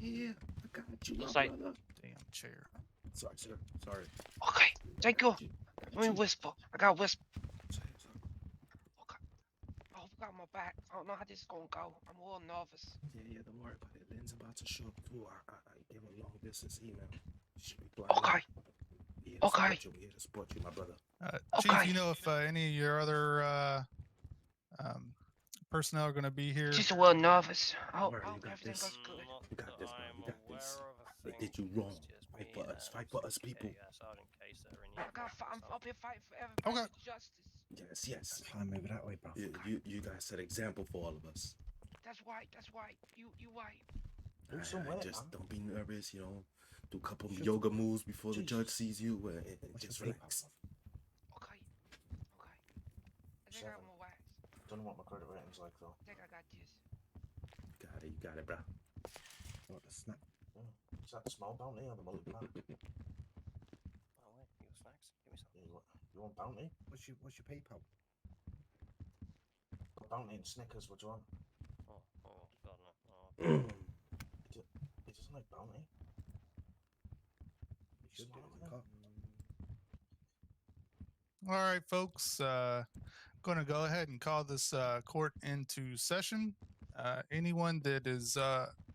here. I got you, my Say, brother. Damn chair. Sorry, sir. Sorry. okay, thank you. Let me You. whisper. I got whisper. Sorry. Okay. I hope you got my back. I don't know how this is gonna go. I'm a little nervous. Yeah, don't worry about it. Lynn's about to show up too. I gave a long distance email. She should be blind. Okay. Here to Okay. support you. Here to support you, my brother. Chief, Okay. you know if any of your other personnel are going to be here? Just a little nervous. I Don't hope, worry, I you hope got everything this. goes good. You got this, man. You got this. They Thing. did you wrong. It's just Fight me for and us. Fight for us, people. Sergeant Case that are in here. I'll be fighting for everybody. Okay. Justice. Yes. Fine, move it that way, bro. You guys set example for all of us. That's right. You right. Do some work, just man. don't be nervous. Do a couple of yoga moves before the judge sees you, and just relax. Okay. I think I'm a wax. Don't know what my credit rating's like though. I think I got this. You got it, bro. What the snap? Oh. Yeah. Is that the small bounty or the multi-pack? Oh, wait, you got snacks? Give me some. You want bounty? What's your PayPal? Got bounty and Snickers, what do you want? Oh, God, no. He doesn't like bounty. You should do it. Can't. All right, folks. Going to go ahead and call this court into session. Anyone that is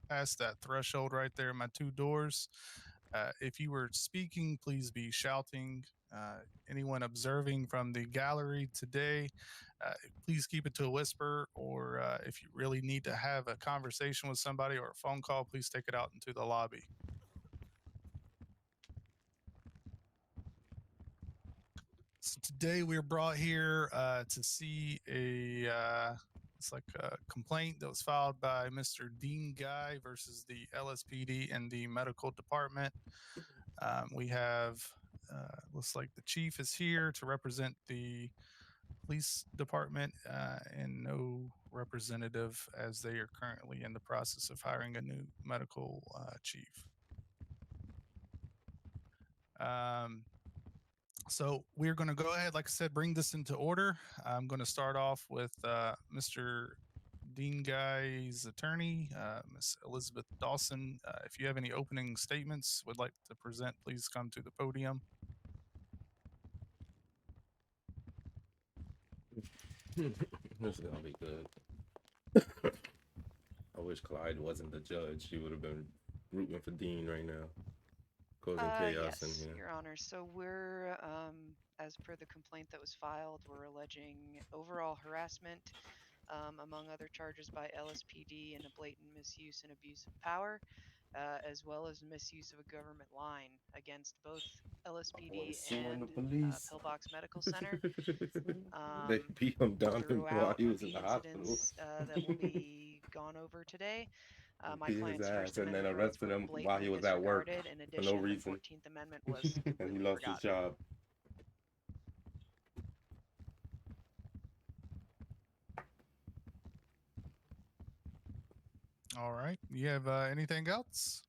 past that threshold right there, my two doors, if you were speaking, please be shouting. Anyone observing from the gallery today, please keep it to a whisper, or if you really need to have a conversation with somebody or a phone call, please take it out into the lobby. So today we're brought here to see it's like a complaint that was filed by Mr. Dean Guy versus the LSPD and the medical department. We have, looks like the chief is here to represent the police department and no representative, as they are currently in the process of hiring a new medical chief. So we're going to go ahead, like I said, bring this into order. I'm going to start off with Mr. Dean Guy's attorney, Miss Elizabeth Dawson. If you have any opening statements would like to present, please come to the podium. This is gonna be good. I wish Clyde wasn't the judge. She would have been rooting for Dean right now. Causing chaos Yes, in here. Your Honor. So we're, as per the complaint that was filed, we're alleging overall harassment, among other charges by LSPD, and a blatant misuse and abuse of power, as well as misuse of a government line against both LSPD and Pillbox Medical Center. They beat him down while Throughout he was the in the hospital. incidents that will be gone over today. My Beat his client's ass First and then Amendment rights arrested were him while blatantly he was at work disregarded. In for no addition, the reason. 14th Amendment was And completely he lost his forgotten. job. All right. You have anything else?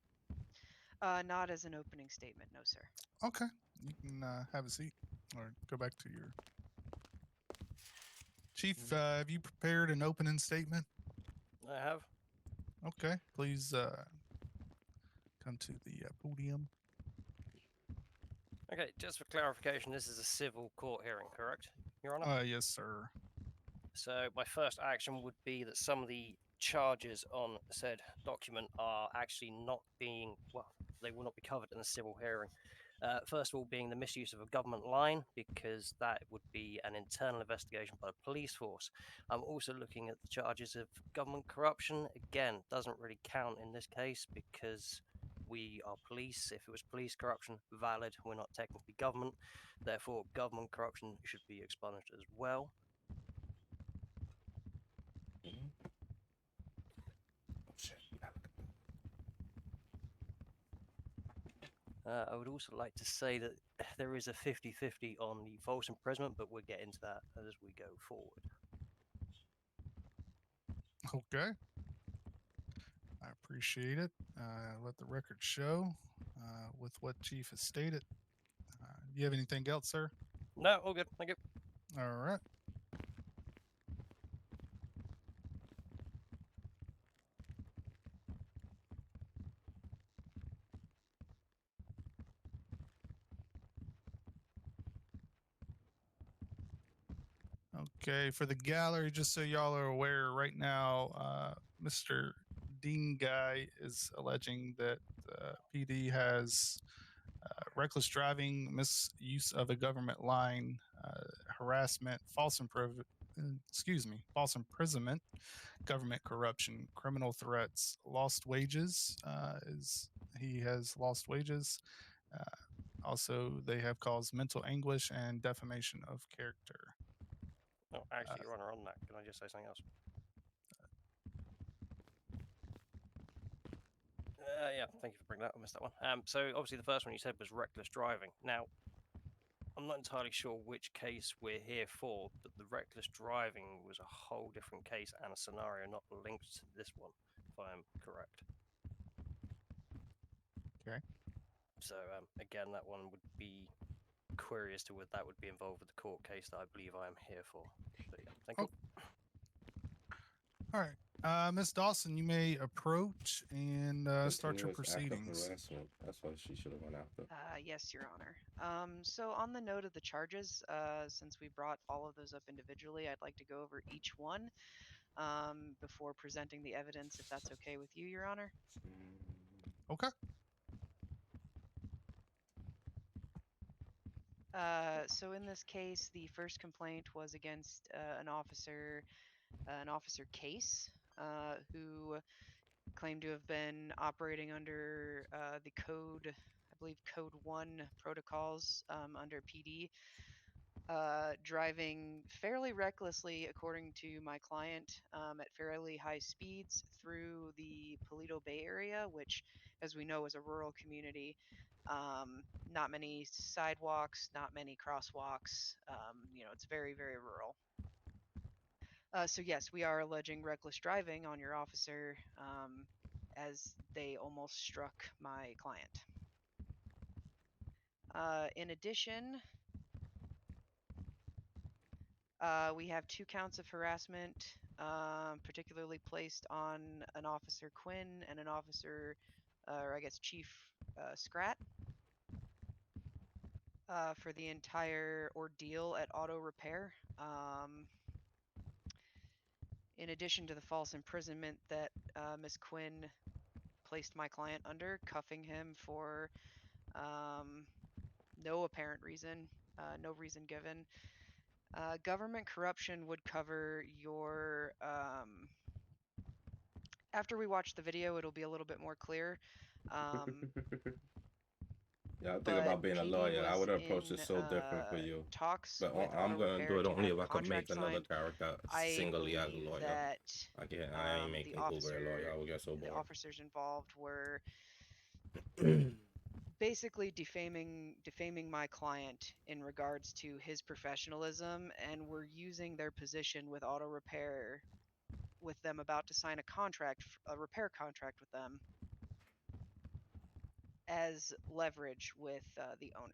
Not as an opening statement, no, sir. Okay. You can have a seat or go back to your... Chief, have you prepared an opening statement? I have. Okay. Please come to the podium. Okay, just for clarification, this is a civil court hearing, correct, Your Honor? Yes, sir. So my first action would be that some of the charges on said document are actually not being, well, they will not be covered in the civil hearing. First of all, being the misuse of a government line, because that would be an internal investigation by the police force. I'm also looking at the charges of government corruption. Again, doesn't really count in this case because we are police. If it was police corruption, valid. We're not technically government. Therefore, government corruption should be expunged as well. I would also like to say that there is a 50-50 on the false imprisonment, but we'll get into that as we go forward. Okay. I appreciate it. Let the record show with what Chief has stated. Do you have anything else, sir? No, all good. Thank you. All right. Okay, for the gallery, just so y'all are aware, right now, Mr. Dean Guy is alleging that PD has reckless driving, misuse of a government line, harassment, false imprisonment, government corruption, criminal threats, lost wages. He has lost wages. Also, they have caused mental anguish and defamation of character. Oh, actually, Your Honor, on that, can I just say something else? Yeah, thank you for bringing that up. I missed that one. So obviously the first one you said was reckless driving. Now, I'm not entirely sure which case we're here for, but the reckless driving was a whole different case and a scenario not linked to this one, if I'm correct. Okay. So again, that one would be query as to whether that would be involved with the court case that I believe I am here for. But yeah, thank you. All right. Miss Dawson, you may approach and start your Continuous act of proceedings. harassment. That's what she should have went after. Yes, Your Honor. So on the note of the charges, since we brought all of those up individually, I'd like to go over each one before presenting the evidence, if that's okay with you, Your Honor. Okay. So in this case, the first complaint was against an officer Case, who claimed to have been operating under the code, I believe Code 1 protocols under PD, driving fairly recklessly, according to my client, at fairly high speeds through the Paleto Bay area, which, as we know, is a rural community. Not many sidewalks, not many crosswalks. It's very, very rural. So yes, we are alleging reckless driving on your officer, as they almost struck my client. In addition, we have 2 counts of harassment, particularly placed on an Officer Quinn and an officer, or I guess Chief Scrat, for the entire ordeal at auto repair. In addition to the false imprisonment that Ms. Quinn placed my client under, cuffing him for no apparent reason, no reason given. Government corruption would cover your. After we watch the video, it'll be a little bit more clear. Yeah, I think about being a PD lawyer. I was would approach it in, so different for you. talks But with I'm auto gonna repair do it to only have if a I could make contract another signed. character I singly as a believe lawyer. that I ain't the making Uber a lawyer. I would get so the bored. officers involved were basically defaming my client in regards to his professionalism, and were using their position with auto repair, with them about to sign a repair contract with them, as leverage with the owner.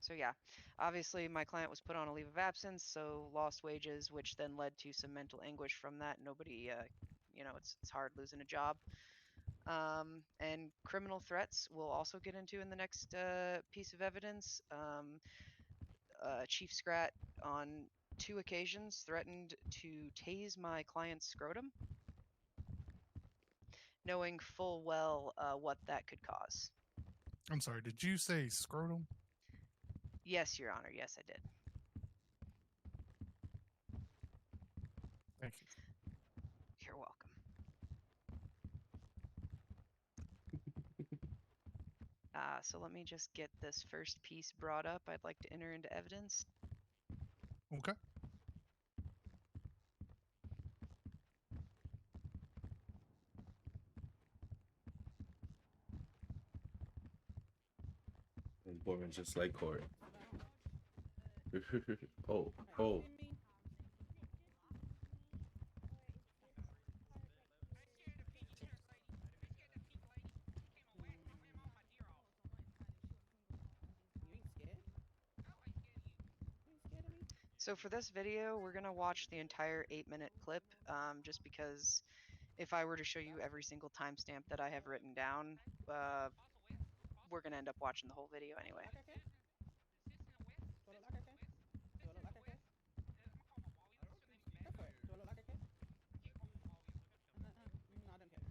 So yeah, obviously my client was put on a leave of absence, so lost wages, which then led to some mental anguish from that. Nobody, it's hard losing a job. And criminal threats we'll also get into in the next piece of evidence. Chief Scrat on 2 occasions threatened to tase my client's scrotum, knowing full well what that could cause. I'm sorry, did you say scrotum? Yes, Your Honor. Yes, I did. Thank you. You're welcome. So let me just get this first piece brought up. I'd like to enter into evidence. Okay. It's boring just like court. oh. So for this video, we're going to watch the entire 8-minute clip, just because if I were to show you every single timestamp that I have written down, we're gonna end up watching the whole video anyway. Do I look like I can? Do I look like I can? Go for it. Do I look like I can? No, I don't care.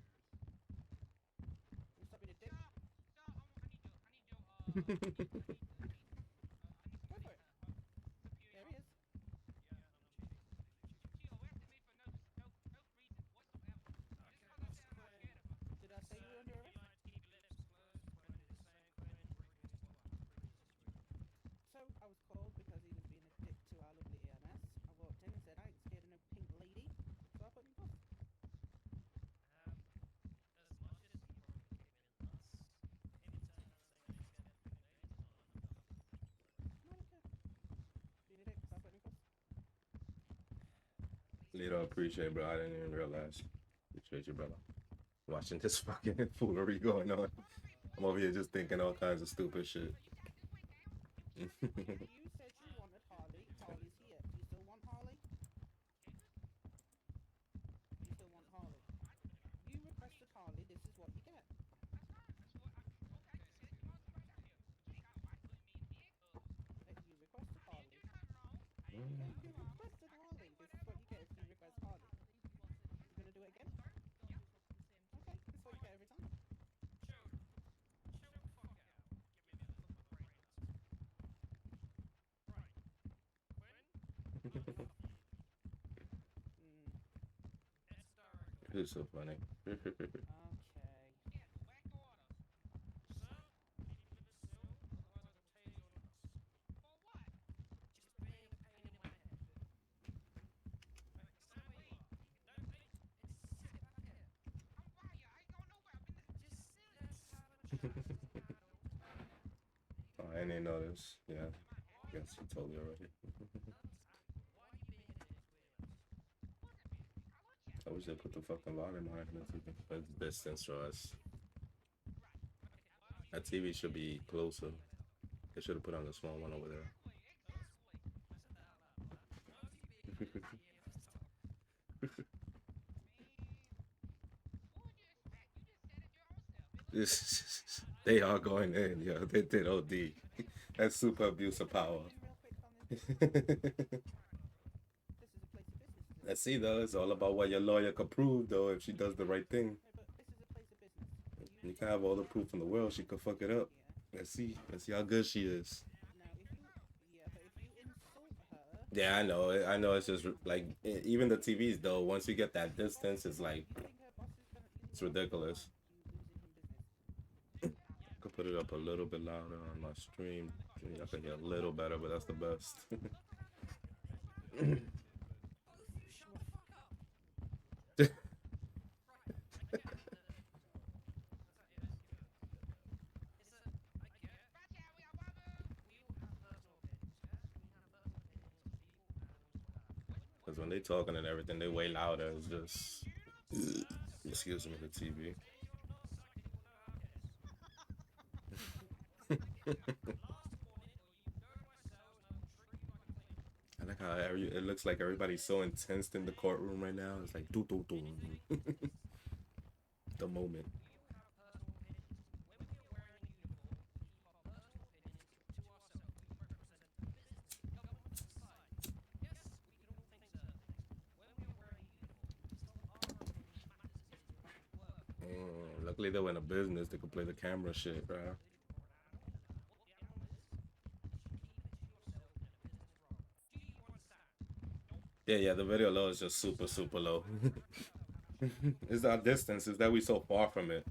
You stop being a dick. Go for it. There he is. Did I say you were under arrest? So I was called because he was being a dick to our lovely EMS. I walked in and said, I ain't scared of no pink lady. So I put him in cuffs. No, I don't care. Being a dick, so I put him in cuffs. Leader, appreciate, bro. I didn't even realize. Appreciate you, brother. Watching this fucking foolery going on. I'm over here just thinking all kinds of stupid shit. You said you wanted Harley. Harley's here. Do you still want Harley? You still want Harley? You requested Harley. This is what you get. You requested Harley. Yeah, you requested Harley. This is what you get if you request Harley. You gonna do it again? Okay, this is what you get every time. It's so funny. Okay. Oh, I didn't notice. Yeah. Guess you told me already. I wish they put the fucking volume on it. Distance for us. That TV should be closer. They should have put on the small one over there. They are going in, yo. They did OD. That's super abuse of power. Let's see though, it's all about what your lawyer can prove though, if she does the right thing. You can have all the proof in the world, she could fuck it up. Let's see how good she is. Yeah, I know it's just like, even the TVs though, once you get that distance, it's like, it's ridiculous. I could put it up a little bit louder on my stream. I can get a little better, but that's the best. Because when they talking and everything, they way louder. It's just, excuse me, the TV. I like how it looks like everybody's so intense in the courtroom right now. It's like doo doo doo. The moment. Luckily they were in a business. They could play the camera shit, bro. Yeah, the video low is just super low. It's our distance, is that we so far from it.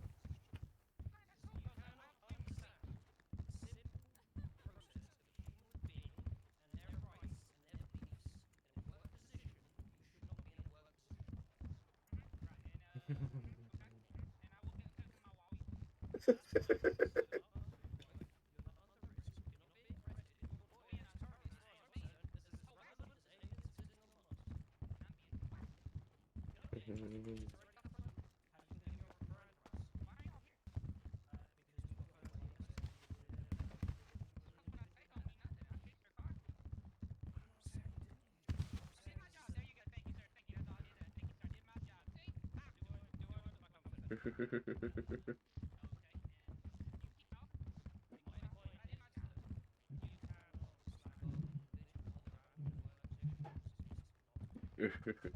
My goodness.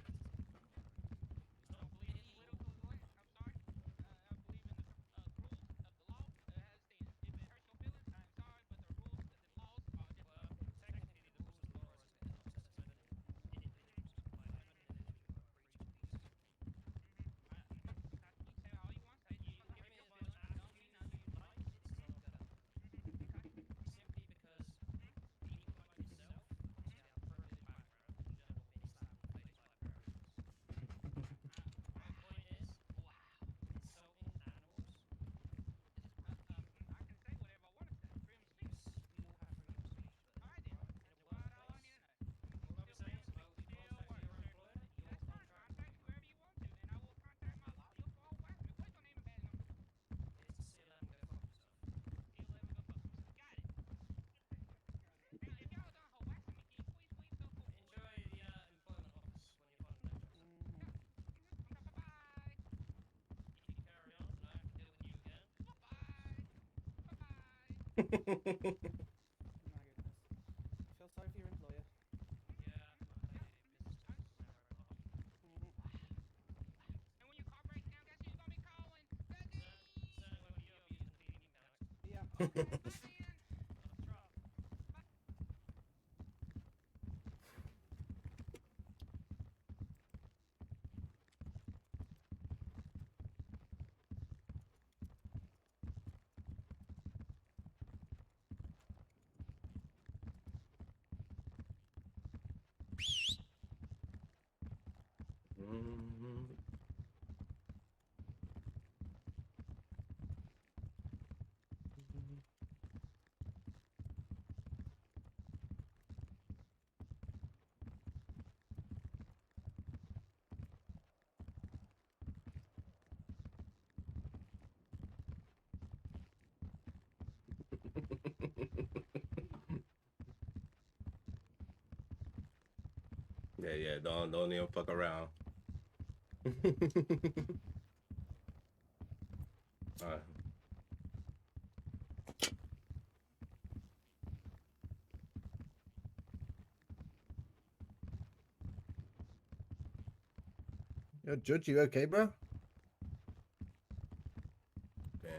Feel sorry for your employer. Mhm. Yeah. Yeah, don't even fuck around. Alright. Yo, Judge, you okay, bro? Damn.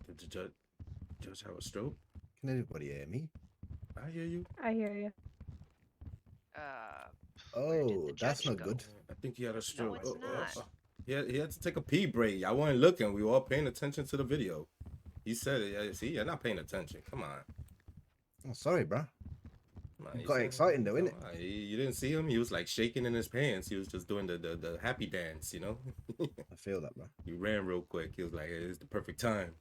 Did the judge have a stroke? Can anybody hear me? I hear you. I hear you. Where did the Oh, that's judge not go? good. I think he had a stroke. it's not. He had to take a pee break. I wasn't looking. We were all paying attention to the video. He said it. Yeah, see, you're not paying attention. Come on. Oh, sorry, bro. Come on, It he got said- exciting though, come innit? on. You didn't see him? He was like shaking in his pants. He was just doing the happy dance, you know? I feel that, bro. He ran real quick. He was like, hey, it's the perfect time.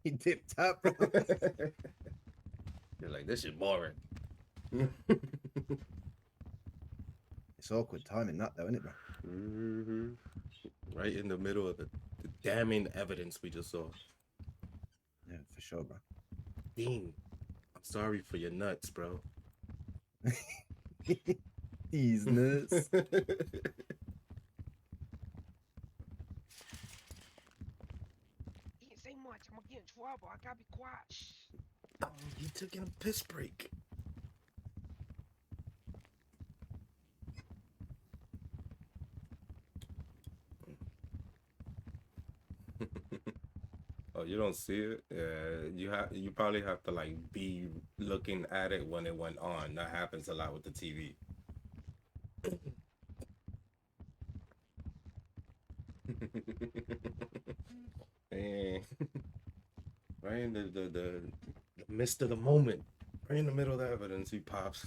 He dipped out, bro. You're like, this is boring. It's awkward timing that though, innit, bro? Mhm. Right in the middle of the damning evidence we just saw. Yeah, for sure, bro. Dean, I'm sorry for your nuts, bro. These nuts. He didn't say much. I'm gonna get in trouble. I gotta be quiet. Shh. Oh, you took a piss break. Oh, you don't see it? Yeah, you probably have to like be looking at it when it went on. That happens a lot with the TV. And right in the midst of the moment, right in the middle of the evidence, he pops.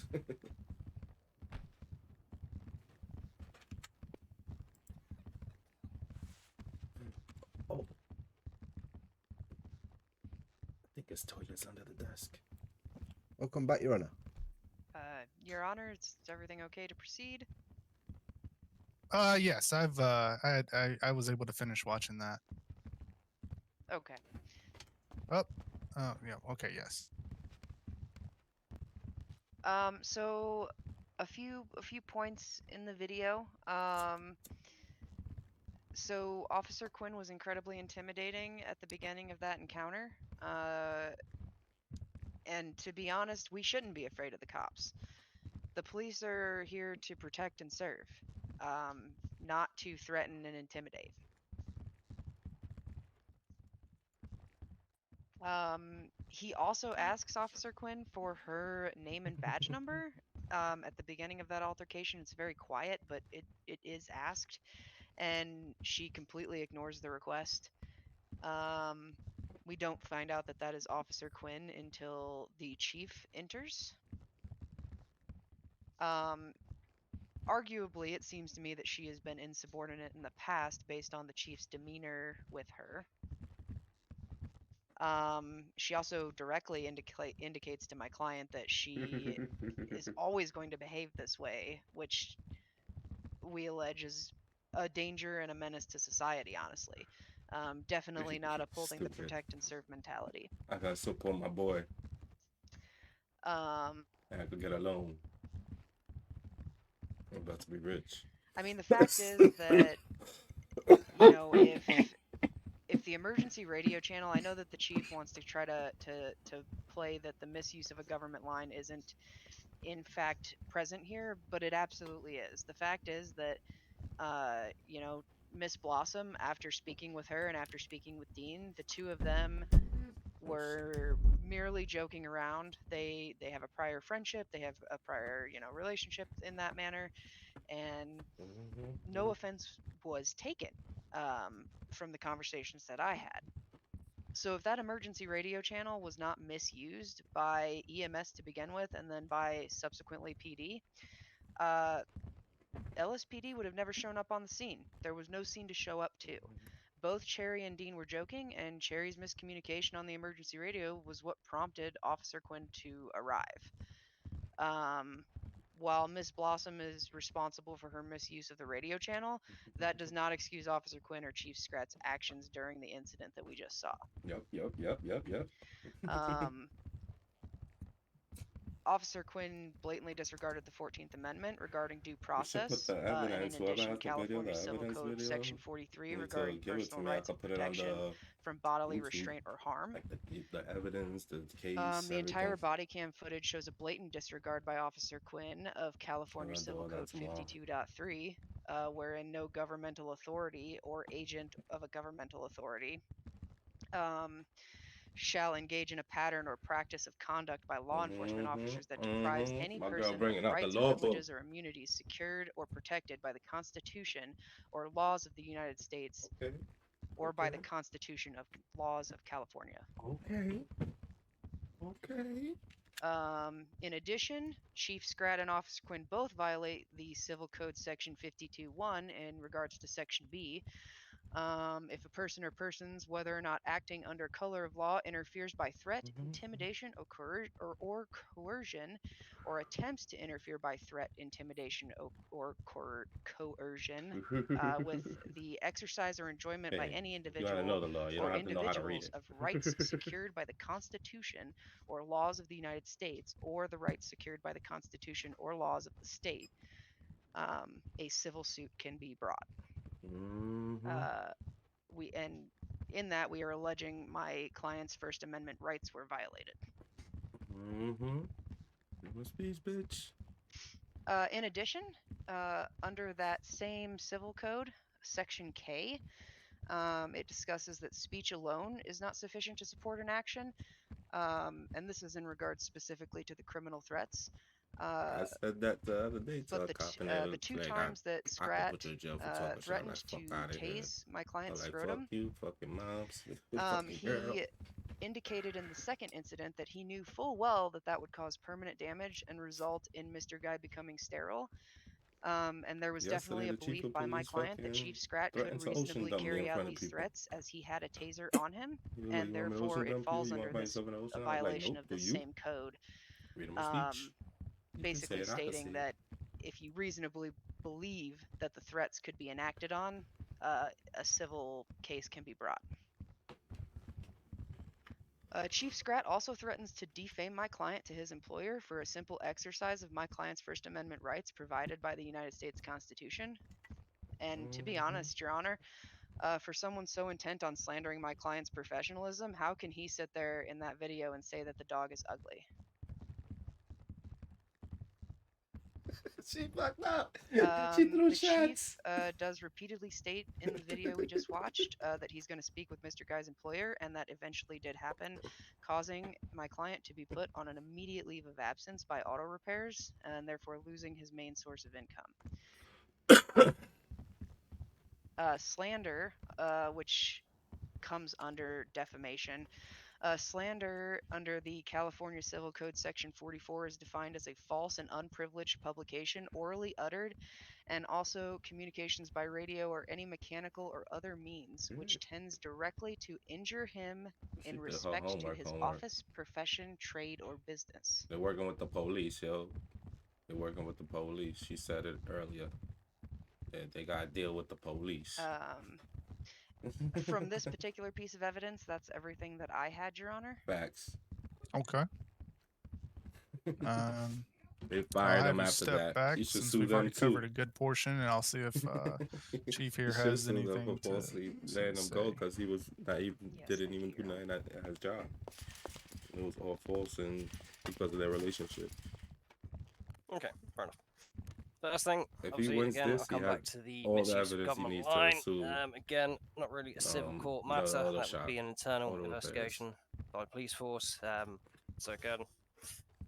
Oh, I think his toilet's under the desk. Welcome back, Your Honor. Your Honor, is everything okay to proceed? Yes, I was able to finish watching that. Okay. Oh, yeah. Okay, yes. So a few points in the video. So Officer Quinn was incredibly intimidating at the beginning of that encounter. And to be honest, we shouldn't be afraid of the cops. The police are here to protect and serve, not to threaten and intimidate. He also asks Officer Quinn for her name and badge number. At the beginning of that altercation, it's very quiet, but it is asked, and she completely ignores the request. We don't find out that that is Officer Quinn until the chief enters. Arguably, it seems to me that she has been insubordinate in the past based on the chief's demeanor with her. She also directly indicates to my client that she is always going to behave this way, which we allege is a danger and a menace to society, honestly. Definitely not upholding the Stupid. protect and serve mentality. I gotta support my boy. Um, I could get a loan. I'm about to be rich. I mean, the fact is that, you know, if the emergency radio channel, I know that the chief wants to try to play that the misuse of a government line isn't in fact present here, but it absolutely is. The fact is that you know, Miss Blossom, after speaking with her and after speaking with Dean, the two of them were merely joking around. They have a prior friendship, they have a prior, you know, relationship in that manner, and no offense was taken from the conversations that I had. So if that emergency radio channel was not misused by EMS to begin with, and then by subsequently PD, LSPD would have never shown up on the scene. There was no scene to show up to. Both Cherry and Dean were joking, and Cherry's miscommunication on the emergency radio was what prompted Officer Quinn to arrive. While Miss Blossom is responsible for her misuse of the radio channel, that does not excuse Officer Quinn or Chief Scrat's actions during the incident that we just saw. Yep. Officer Quinn blatantly disregarded the 14th Amendment regarding due You should put process, the and in evidence, whoever addition, has the video, California the Civil evidence Code video. Section 43 You need to regarding give it to personal me. I rights could of put it on protection the from bodily YouTube. restraint or harm. Like the evidence, the case, The entire everything. body cam footage shows a blatant disregard by Officer Quinn of California I'm gonna do Civil all that Code tomorrow. 52.3, wherein no governmental authority or agent of a governmental authority shall engage in a pattern or practice of conduct by law enforcement officers that deprives any My girl person of bringing out the rights, law book. privileges, or immunities secured or protected by the Constitution or laws of the United States Okay. or by the Okay. Constitution of laws of California. Okay. In addition, Chief Scrat and Officer Quinn both violate the Civil Code Section 52.1 in regards to Section B. If a person or persons, whether or not acting under color of law, interferes by threat, intimidation, or coercion, or attempts to interfere by threat, intimidation, or coercion with the exercise or enjoyment by Hey, any you gotta know individual the law. You or don't have to know how to read individuals it. of rights secured by the Constitution or laws of the United States, or the rights secured by the Constitution or laws of the state, a civil suit can be brought. And in that, we are alleging my client's First Amendment rights were violated. Speech, bitch. In addition, under that same civil code, Section K, it discusses that speech alone is not sufficient to support an action, and this is in regards specifically to the criminal threats. I said that the other day to But a cop, and they the were two like, times that I could Scrat put you in jail for talking shit. I'm threatened like, to fuck out of here. tase my I'm client's like, fuck scrotum, you, fucking moms, fucking girl. he indicated in the second incident that he knew full well that that would cause permanent damage and result in Mr. Guy becoming sterile. And there was definitely Yesterday, a the chief belief of by my police client that fucking Chief Scrat could threatened to ocean reasonably dump me carry in out front of these people. threats as he had a taser on him, He was like, and you want me to therefore ocean it dump you? falls You want under to find this yourself in the ocean? a I was like, violation nope, of do the you? same code, Freedom of speech. You can say basically it, I can stating say it. that if you reasonably believe that the threats could be enacted on, a civil case can be brought. Chief Scrat also threatens to defame my client to his employer for a simple exercise of my client's First Amendment rights provided by the United States Constitution. And to be honest, Your Honor, for someone so intent on slandering my client's professionalism, how can he sit there in that video and say that the dog is ugly? She fucked up. She threw The chief shots. does repeatedly state in the video we just watched that he's going to speak with Mr. Guy's employer, and that eventually did happen, causing my client to be put on an immediate leave of absence by auto repairs, and therefore losing his main source of income. Slander, which comes under defamation. Slander under the California Civil Code Section 44 is defined as a false and unprivileged publication orally uttered, and also communications by radio or any mechanical or other means which tends directly to injure him She in did her respect to his homework. office, profession, trade, or business. They're working with the police, yo. They're working with the police. She said it earlier. They gotta deal with the police. From this particular piece of evidence, that's everything that I had, Your Honor. Facts. Okay. They I'll fired have him you after step that. back You should since sue we've them already too. covered a good portion, and I'll see if Chief here You should has sue them anything for falsely to letting him go say. because he was not even Yes, didn't thank even you, do Your nothing at his job. It was all false and because of their relationship. Okay, fair enough. First thing, If he obviously, wins again, this, I'll he come has back to the all the misuse of evidence he government needs line. to sue. Again, not really a civil court the matter. other That would shop, be an internal auto repairs. investigation by the police force. So again,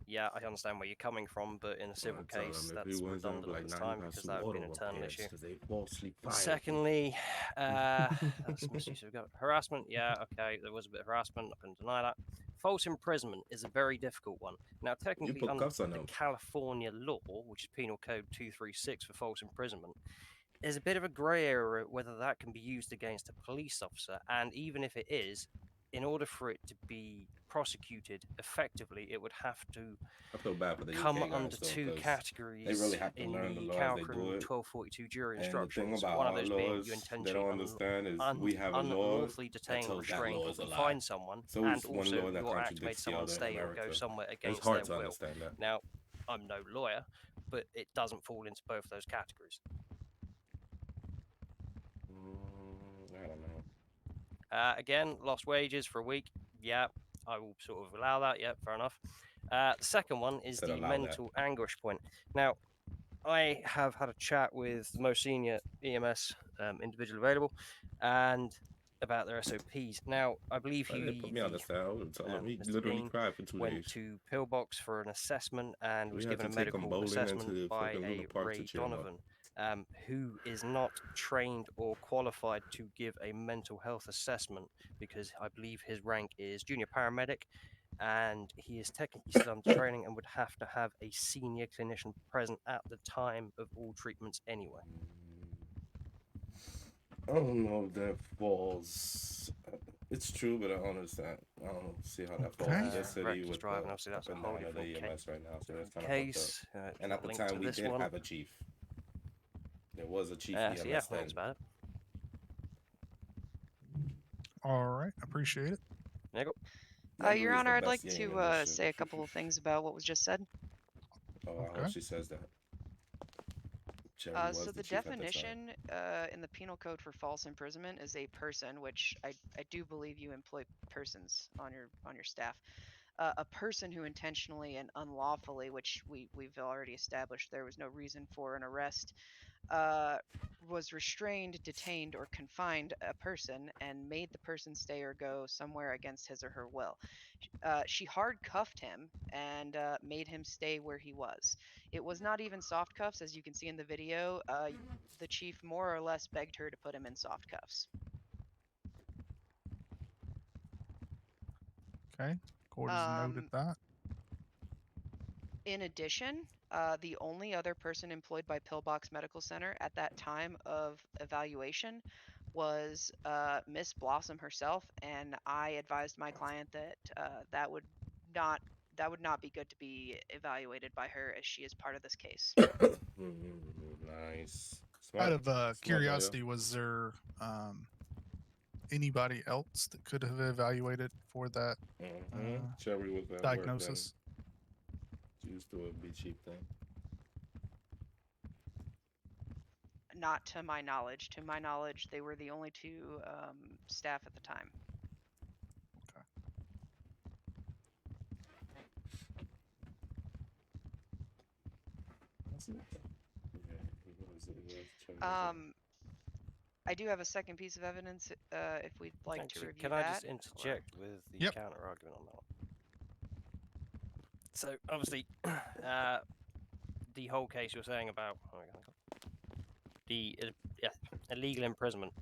yeah, I understand where you're coming from, but in a civil I tell him case, if that's he wins, I'm redundant like, at this nah, time you gotta because sue that would be an auto internal repairs issue. because they falsely fired me. Secondly, that's misuse of government harassment. Yeah, okay, there was a bit of harassment. I couldn't deny that. False imprisonment is a very difficult one. Now, technically, put under cuffs on the them. California law, which is Penal Code 236 for false imprisonment, there's a bit of a grey area whether that can be used against a police officer. And even if it is, in order for it to be prosecuted effectively, it would have to I feel bad for the come UK guys, under though, two 'cause categories they really have to in learn the the laws Cal they do Criminal it. 1242 jury And the thing instructions. about One of our those being laws, you they intentionally don't understand is we have a law unlawfully that detain or tells that restrain law or is a lie. confine someone, So and it's one also law that your act made contradicts the someone other in stay or go America. somewhere It's against hard their to will. understand that. Now, I'm no lawyer, but it doesn't fall into both of those categories. I don't know. Again, lost wages for a week. Yeah, I will sort of allow that. Yeah, fair enough. The second one is Said the allow that. mental anguish point. Now, I have had a chat with the most senior EMS individual available, and about their SOPs. Now, I believe They put me on the stand. I would tell him. He Mr. literally Dean cried for 2 went days. to Pillbox for an assessment and We was had given to a take him medical bowling assessment into the by fucking Luna a Park to Ray cheer him up. Donovan, who is not trained or qualified to give a mental health assessment because I believe his rank is junior paramedic, and he is technically still under training and would have to have a senior clinician present at the time of all treatments anyway. I don't know if that falls. It's true, but I don't understand. I don't see how that falls in this city reckless with driving, the obviously that's up a and whole down of the different EMS right now, so that's kind of case. fucked up. And at the time, we did have a chief. There was a chief EMS so yeah, then. that's about it. All right, appreciate it. There you go. Your Memory is the Honor, I'd best like gang in to this shit. say a couple of things about what was just said. Oh, I hope Okay. she says that. Cherry was So the the chief at the time. definition in the penal code for false imprisonment is a person, which I do believe you employ persons on your staff. A person who intentionally and unlawfully, which we've already established there was no reason for an arrest, was restrained, detained, or confined a person and made the person stay or go somewhere against his or her will. She hard cuffed him and made him stay where he was. It was not even soft cuffs, as you can see in the video. The chief more or less begged her to put him in soft cuffs. Okay, court has noted that. In addition, the only other person employed by Pillbox Medical Center at that time of evaluation was Miss Blossom herself, and I advised my client that that would not be good to be evaluated by her, as she is part of this case. Nice. Out Smart. of Smart, curiosity, was there anybody else that could have evaluated for that Cherry was at diagnosis? work then. She used to be chief thing. Not to my knowledge. To my knowledge, they were the only two staff at the time. Okay. I do have a second piece of evidence if we'd like to Actually, review can I that. just interject with the Yep. counter argument on that one? So obviously, the whole case you're saying about the illegal imprisonment.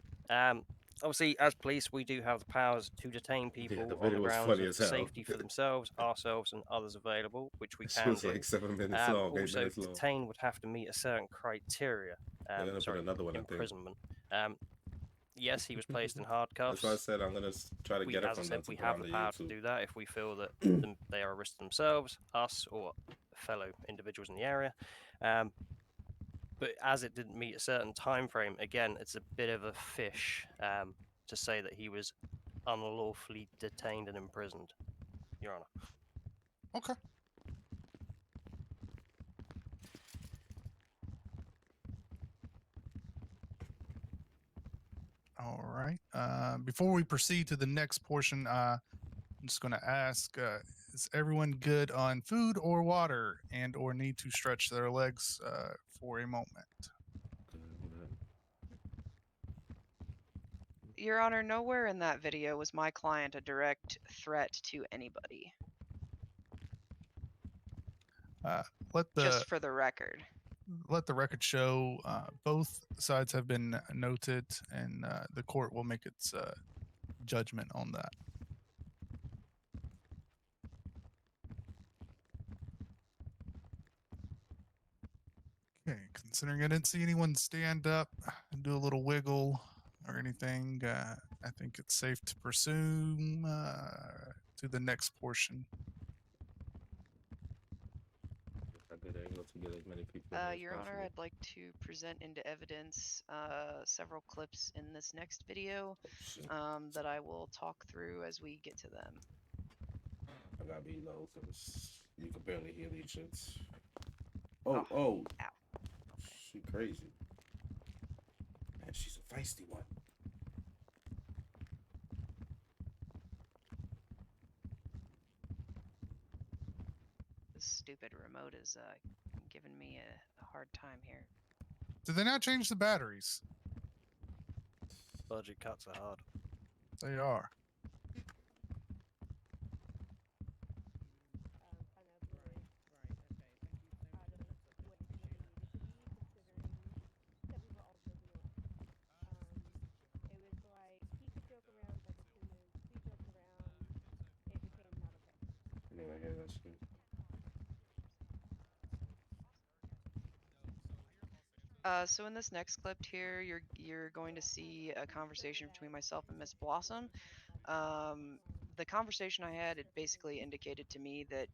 Obviously, as police, we do have the powers to detain people the on video the was grounds funny of as hell. safety for themselves, ourselves, and others available, which we She can was do. like 7 minutes long, 8 Also, minutes long. detain would have to meet a certain criteria. They're gonna put another one, I think. Imprisonment. Yes, he was placed in That's handcuffs. why I said I'm gonna try to get it As I from said, them to we put have on the the power to YouTube. do that if we feel that they are a risk to themselves, us, or fellow individuals in the area. But as it didn't meet a certain time frame, again, it's a bit of a fish to say that he was unlawfully detained and imprisoned, Your Honor. Okay. All right. Before we proceed to the next portion, I'm just going to ask: is everyone good on food or water, and/or need to stretch their legs for a moment? Your Honor, nowhere in that video was my client a direct threat to anybody. Let Just for the record. record show both sides have been noted, and the court will make its judgment on that. Okay, considering I didn't see anyone stand up and do a little wiggle or anything, I think it's safe to presume to the next portion. Your Honor, I'd like to present into evidence several clips in this next video that I will talk through as we get to them. I gotta be low because you can barely hear these shits. Oh. Ow. She crazy. Man, she's a feisty one. This stupid remote is giving me a hard time here. Did they not change the batteries? Budget cuts are hard. They are. I didn't even hear that shit. So in this next clip here, you're going to see a conversation between myself and Miss Blossom. The conversation I had, it basically indicated to me that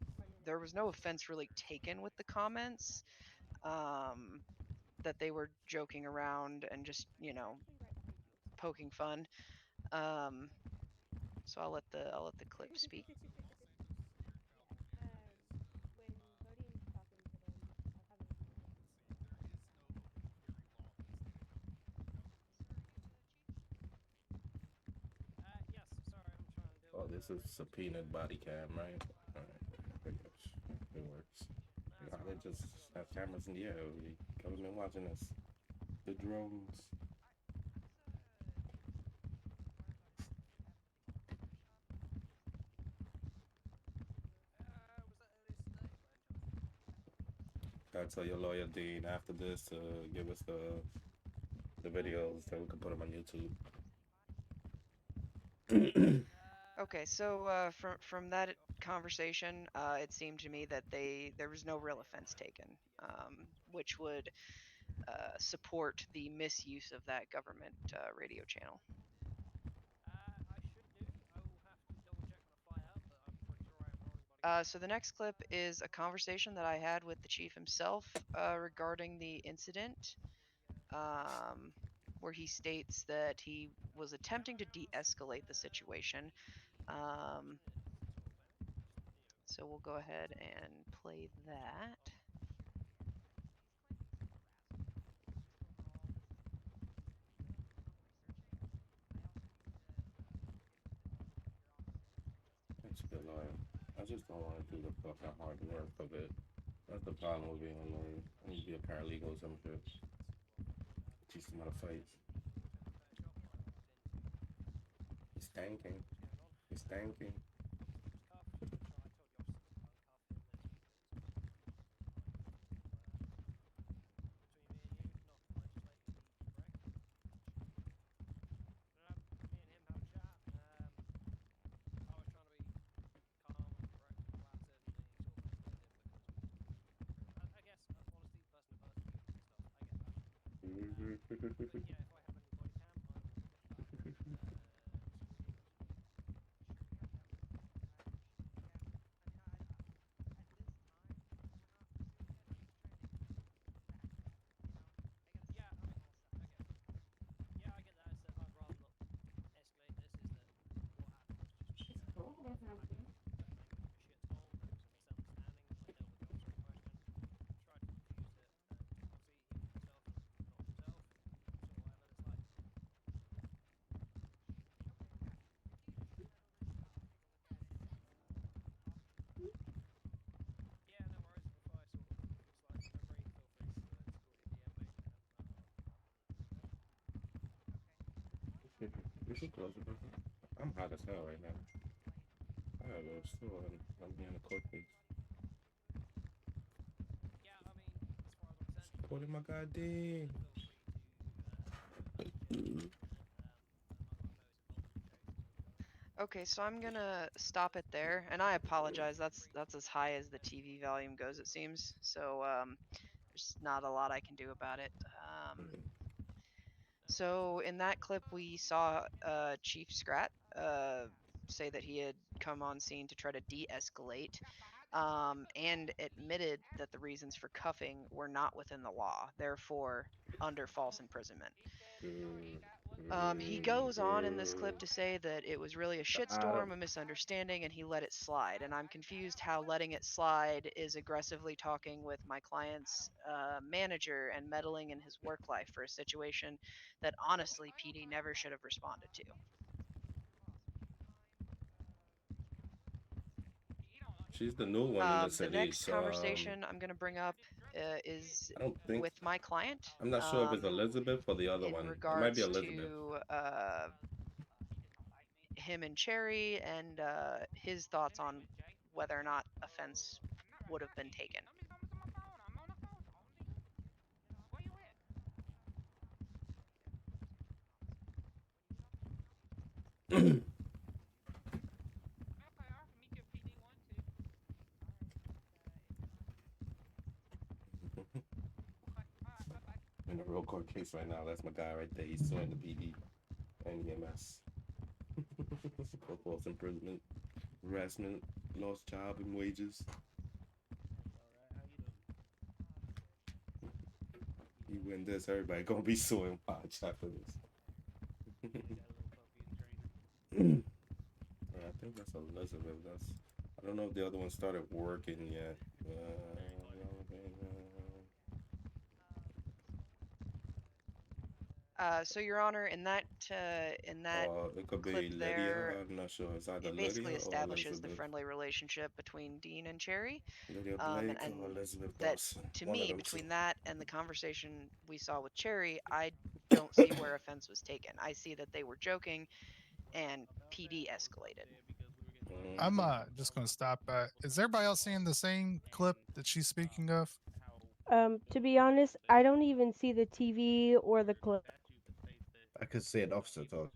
there was no offense really taken with the comments. That they were joking around and just, poking fun. So I'll let the clip speak. Yes, sorry, I'm trying to Oh, this is subpoenaed body cam, right? Alright, pretty much. It works. Nah, they just have cameras in the air. The government watching us. The drones. Gotta tell your lawyer, Dean, after this to give us the videos so we can put them on YouTube. Okay, so from that conversation, it seemed to me that there was no real offense taken, which would support the misuse of that government radio channel. I should do. I will have to double check when I find out, but I'm pretty sure I am rolling body. So the next clip is a conversation that I had with the chief himself regarding the incident, where he states that he was attempting to de-escalate the situation. So we'll go ahead and play that. It's a good lawyer. I just don't want to do the fucking hard work of it. That's the problem with being a lawyer. I need to be a paralegal or some shit. Teach them how to fight. He's thinking. He's thinking. I'm hot as hell right now. I gotta go to the store and I'm being a court case. Supporting my goddamn. Okay, so I'm gonna stop it there, and I apologize. That's as high as the TV volume goes, it seems. So there's not a lot I can do about it. So in that clip, we saw Chief Scrat say that he had come on scene to try to de-escalate, and admitted that the reasons for cuffing were not within the law, therefore under false imprisonment. He goes on in this clip to say that it was really a shitstorm, a misunderstanding, and he let it slide. And I'm confused how letting it slide is aggressively talking with my client's manager and meddling in his work life for a situation that honestly PD never should have responded to. She's the new one in the The city, next so conversation I'm going to bring up is I don't think with my client. I'm not sure if it's Elizabeth or the other In one. It might be regards Elizabeth. to him and Cherry and his thoughts on whether or not offense would have been taken. In a real court case right now, that's my guy right there. He's suing the PD and EMS for false imprisonment, harassment, lost job and wages. You win this, everybody gonna be suing Watch after this. I think that's Elizabeth. I don't know if the other one started working yet. So, Your Honor, in that it could clip be Lydia. there, I'm not sure. It's either it basically Lydia or establishes the Elizabeth. friendly relationship between Dean and Cherry. Lydia Blake And or Elizabeth that, Dawson. to One of me, them between two. that and the conversation we saw with Cherry, I don't see where offense was taken. I see that they were joking, and PD escalated. I'm just going to stop. Is everybody else seeing the same clip that she's speaking of? To be honest, I don't even see the TV or the clip. I could see an officer talk.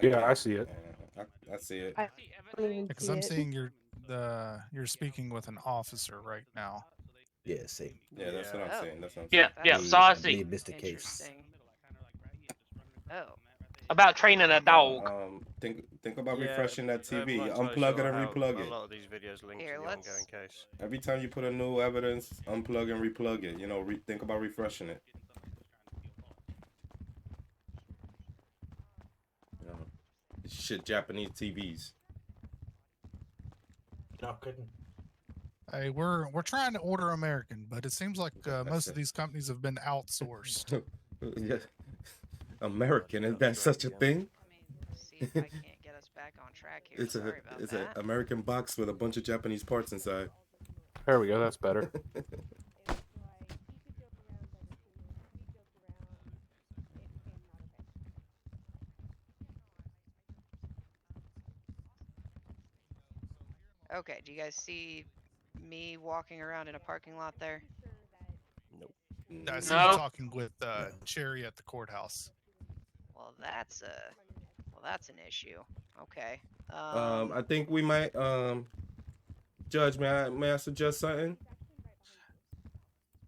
I see it. I see it. I don't even Because see I'm it. seeing you're speaking with an officer right now. Yeah, same. Yeah, that's what I'm Oh. saying. That's what I'm Yeah, saying. yeah. That's So I see Need Mr. Case. interesting. Oh. about training a dog. Think about Yeah, refreshing that I'm TV. not entirely Unplug sure it and how replug a it. lot of these videos link Here, to the let's- ongoing case. Every time you put a new evidence, unplug and replug it. You know, think about refreshing it. You know, shit, Japanese TVs. Not kidding. Hey, we're trying to order American, but it seems like most of these companies have been outsourced. Yeah. American, is that such a thing? Let me see if I can't get us back on track here. It's Sorry about it's that. an American box with a bunch of Japanese parts inside. There we go. That's better. Okay, do you guys see me walking around in a parking lot there? Nope. I see No. you talking with Cherry at the courthouse. Well, that's an issue. Okay. I think we might Judge, may I suggest something?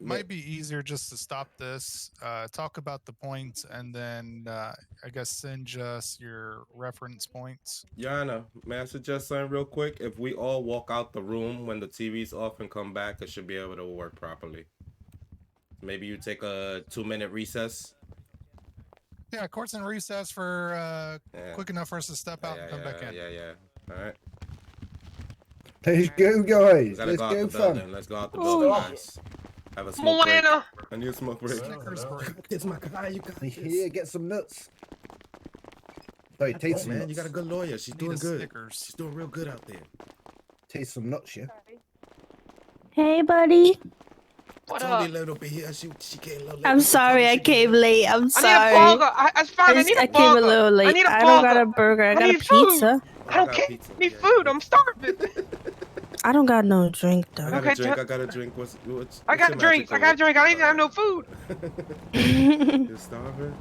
Might be easier just to stop this, talk about the points, and then I guess send us your reference points. Yana, may I suggest something real quick? If we all walk out the room when the TV's off and come back, it should be able to work properly. Maybe you take a 2-minute recess. Yeah, court's in recess for Yeah. quick enough for us to step out and come back in. Yeah. All right. Let's go, guys. We gotta Let's go out go, the fun. building. Let's go out the Oh, building, shit. guys. Have a smoke break. Moana. I need a smoke break. Snickers break. It's my guy. You got this. Here, get some nuts. Sorry, taste Oh, some man, nuts. you got a good lawyer. She's Need doing a good. Snickers. She's doing real good out there. Taste some nuts, yeah. Hey, buddy. What Tony up? late over here. She came a little late. I'm sorry I came late. I'm I need sorry. a burger. It's fine. I need a I came a burger. little late. I need a burger. don't got a burger. I got a need food. pizza. I don't care. I need food. I'm starving. I don't got no drink though. I got Okay, a drink. I got a drink. What's I got your drinks. I got magical- drink. I didn't have no food. You're starving?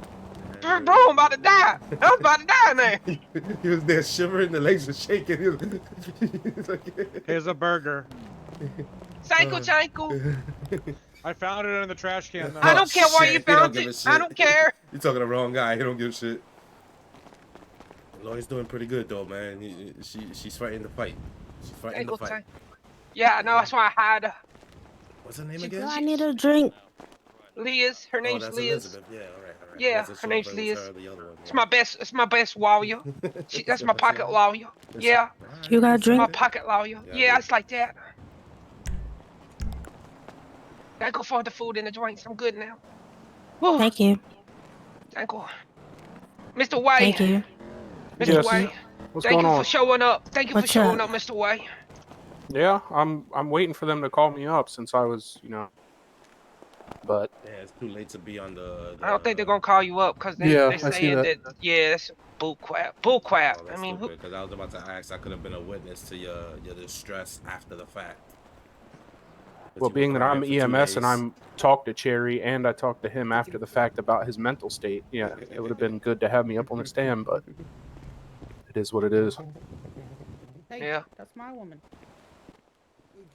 Bro, I'm about to die. I'm about to die now. He was there shivering. The legs were shaking. He was like, Here's a burger. Psycho Chanko. I found it in the trash can. Though. I don't care why shit. you He don't found give a it. shit. I don't care. You talking to the wrong guy. He don't give a shit. Lloyd's doing pretty good though, man. She's fighting the fight. She's fighting the Psycho fight. Chanko. Yeah, I know. That's why I had her. What's her name Girl, again? I need a drink. Liz. Her Oh, name's that's Liz. Elizabeth. Yeah, all right. Yeah, Wasn't her sure name's if it was Liz. her or the other one. It's my best. It's my best warrior. That's my pocket lawyer. Yeah, You got a drink? my pocket lawyer. Yeah, it's like that. Gotta go for the food and the drinks. I'm good now. Whew. Thank you. Thank you. Mr. White. Thank you. Mr. Yes. White. What's Thank going you on? for showing up. Thank you for What's showing up? up, Mr. White. Yeah, I'm waiting for them to call me up since I was, But Yeah, it's too late to be on the I don't think they're gonna call you up because Yeah, they're I see saying that. yeah, that's bull crap. Bull crap. Oh, I that's mean, who, stupid, because I was about to ask. I could have been a witness to your distress after the fact. But well, you were being that I'm crying for 2 EMS and days. I'm talked to Cherry and I talked to him after the fact about his mental state, yeah, it would have been good to have me up on the stand, but it is what it is. Hey, Yeah. that's my woman.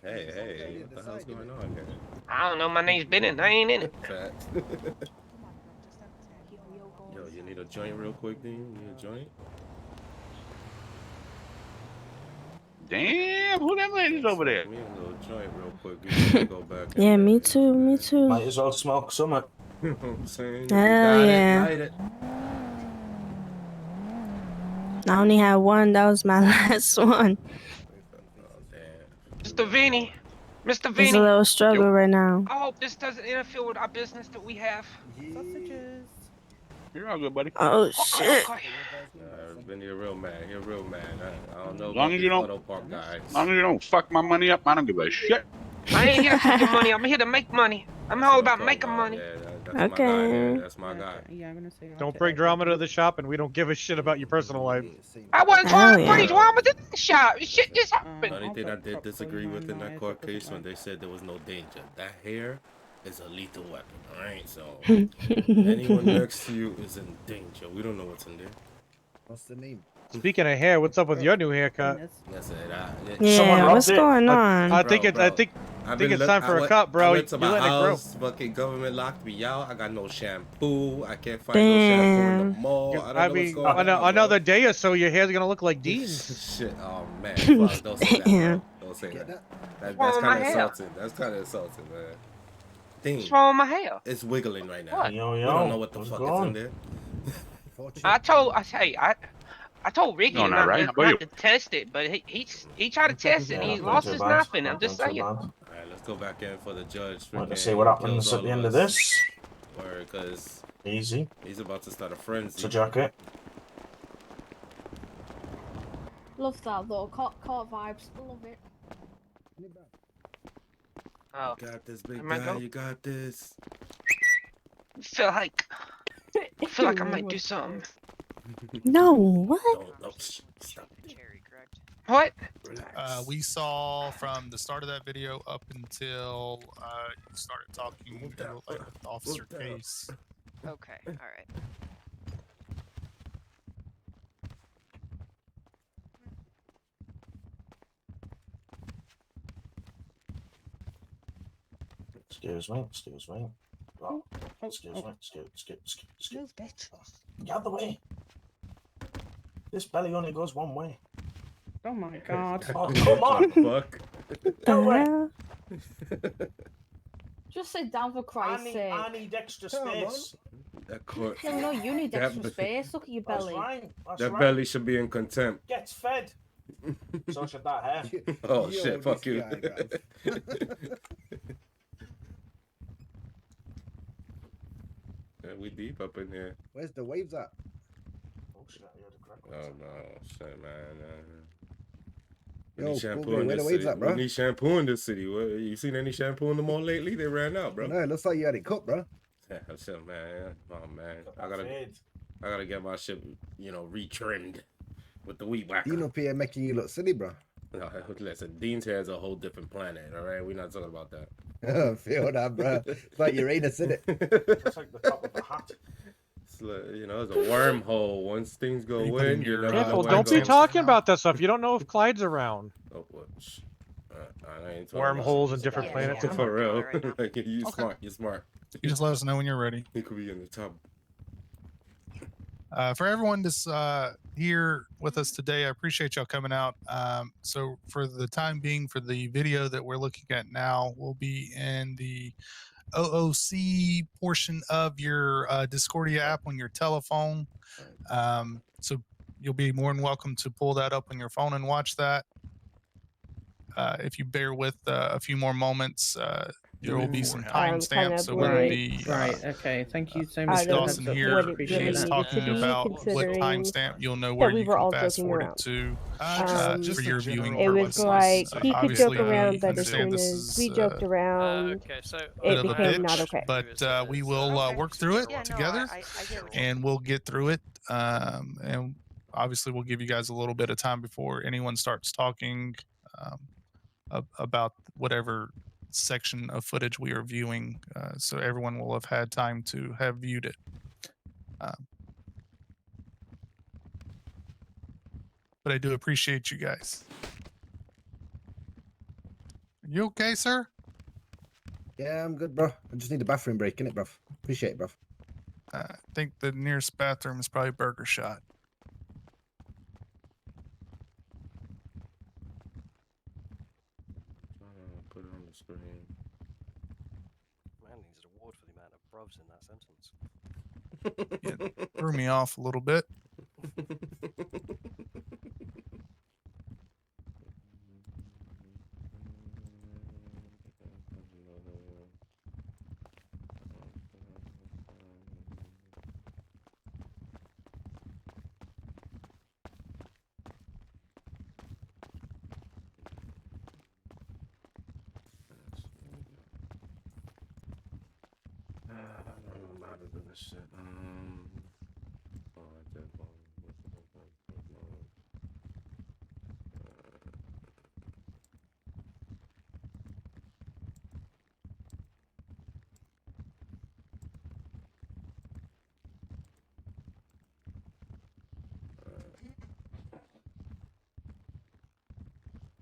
Hey, what the hell's going on here? I don't know. My name's Bennett. I ain't in it. Facts. Yo, you need a joint real quick, then? You need a joint? Damn, who that lady's over there? Give me a little joint real quick. We need to go back. in Yeah, there. me too. Me too. Might as well smoke some. You know what I'm saying? Hell You got yeah. Light it. I only had one. That was my last one. Oh, damn. Mr. Vinny. Mr. It's a Vinny. little struggle right now. I hope this doesn't interfere with our business that we have. Sausages. You're all good, buddy. Oh shit. Okay. Benny a real man. You're a real man. I don't know As long about as these you don't- auto park guys. As long as you don't fuck my money up, I don't give a shit. I ain't here to fuck your money. I'm here to make money. I'm all about That's making all money. Yeah, that's my guy. Okay. Yeah, that's my guy. Yeah, I'm gonna say. Don't bring drama to the shop, and we don't give a shit about your personal life. I wasn't Hell trying to bring yeah. drama to the shop. Shit just The happened. only I'll thing I put did truck disagree for you with in on that my court purpose case when line. they said there was no danger. That hair is a lethal weapon, alright? So anyone next to you is in danger. We don't know what's in there. What's the name? Speaking of hair, what's up with your new haircut? Goodness. That's it. Someone Yeah, robbed what's it. going I on? Bro, think it's. bro. I think I've think been it's time for a cut, bro. I went to You're my letting it grow. house. Fucking government locked me out. I got no shampoo. I can't find no shampoo in the Damn. mall. I don't know what's mean, going on. bro. another day or so, your hair's gonna look like Dean's. Shit. Oh man. Fuck, don't say that. Damn. Bro. Don't say Get that. that? That's wrong with kind my of hair? insulting. That's kind of insulting, man. Dean, What's wrong with my hair? it's wiggling right now. What? Yo, We yo. don't know what the what's fuck going is in on? there. I told Ricky Going not, all right. How about not you? to test it, but he tried to test it and he not lost too his bad. nothing. I'm Not just too saying. bad. All right, let's go back in for the judge. Want to freaking see what happens kills at the all end of us. this? Word, because Easy. he's about to start a frenzy. It's a jacket. Love that though. Court vibes. Love it. Oh. You got this, big Am I guy. go? You got this. I feel like I might do something. No, what? No, stop. Cherry, correct? What? We saw from the start of that video up until you started talking like with Officer Case. Okay, all right. Excuse me, excuse me. Oh, excuse me, excuse. Move, bitch. Get out the way. This belly only goes one way. Oh my god. Oh, come on. Fuck. No way. Just sit down for Christ's sake. I need extra space. No, you need extra space. Look at your belly. That's right. That belly should be in contempt. Gets fed. So should that hair. Oh shit! Fuck you. Yeah, we deep up in here. Where's the waves at? Oh shit! I heard a crack. Oh no, shit, man. We Yo, need shampoo Boogie, in where this the waves city. at, bro? We need shampoo in this city. What, you seen any shampoo in the mall lately? They ran out, bro. No, it looks like you had it cooked, bro. Yeah, shit, man. Oh man, I gotta get my shit, retrimmed with the weed whacker. Dean up here making you look silly, bro. No, listen, Dean's hair is a whole different planet. All right, we're not talking about that. Feel that, bro. It's like Uranus, isn't it? It's like the top of a hat. It's like, it's a wormhole. Once things go in, you know. Careful, don't be talking about that stuff. You don't know if Clyde's around. Oh, what? I ain't talking Wormholes about and different planets. For real. Like, you smart. You're smart. You just let us know when you're ready. He could be in the top. For everyone that's here with us today, I appreciate y'all coming out. So for the time being, for the video that we're looking at now, will be in the OOC portion of your Discordia app on your telephone. So you'll be more than welcome to pull that up on your phone and watch that. If you bear with a few more moments, there will be some timestamps. So when the right, okay. Thank you so Ms. much. Dawson here Appreciate is that. talking about what timestamp, you'll know where you can fast forward it to for your viewing It was purposes. like So he could joke obviously, around, we but as understand soon this as is we joked around, Okay, so bit it of a became not bitch, okay. but we will work through it Yeah, no, together, I get what you're and we'll get through it. And obviously, we'll give you guys a little bit of time before anyone starts talking about whatever section of footage we are viewing, so everyone will have had time to have viewed it. But I do appreciate you guys. You okay, sir? Yeah, I'm good, bro. I just need a bathroom break, innit, bro? Appreciate it, bro. I think the nearest bathroom is probably Burger Shot. Put it on the screen. Man needs an award for the amount of bruvs in that sentence. Yeah, threw me off a little bit. I'm out of this shit.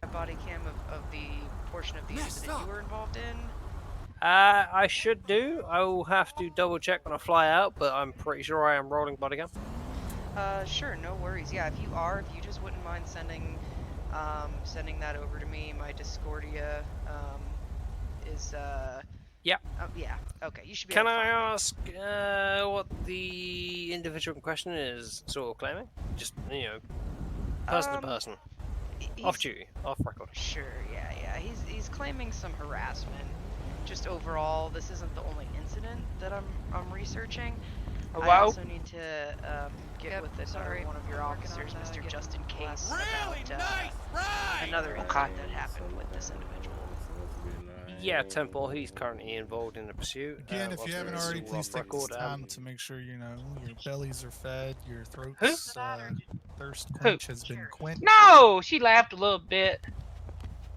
a body cam of the portion of the incident you were involved in? I should do. I will have to double check when I fly out, but I'm pretty sure I am rolling body cam. Sure, no worries. Yeah, if you just wouldn't mind sending that over to me. My Discordia is Yeah. yeah. Okay, you should be. Can able to I find me. ask what the individual in question is sort of claiming? Just, person to person. Off duty, off record. Sure, yeah. He's claiming some harassment. Just overall, this isn't the only incident that I'm researching. Hello? I also need to get with one of your officers, Mr. Justin Case, about another incident that happened with this individual. Yeah, Temple. He's currently involved in the pursuit. Again, if you haven't it's already, all please off take this record. time to make sure you know your bellies are fed, your Who? throats thirst Who? quench has been quenched. No, she laughed a little bit.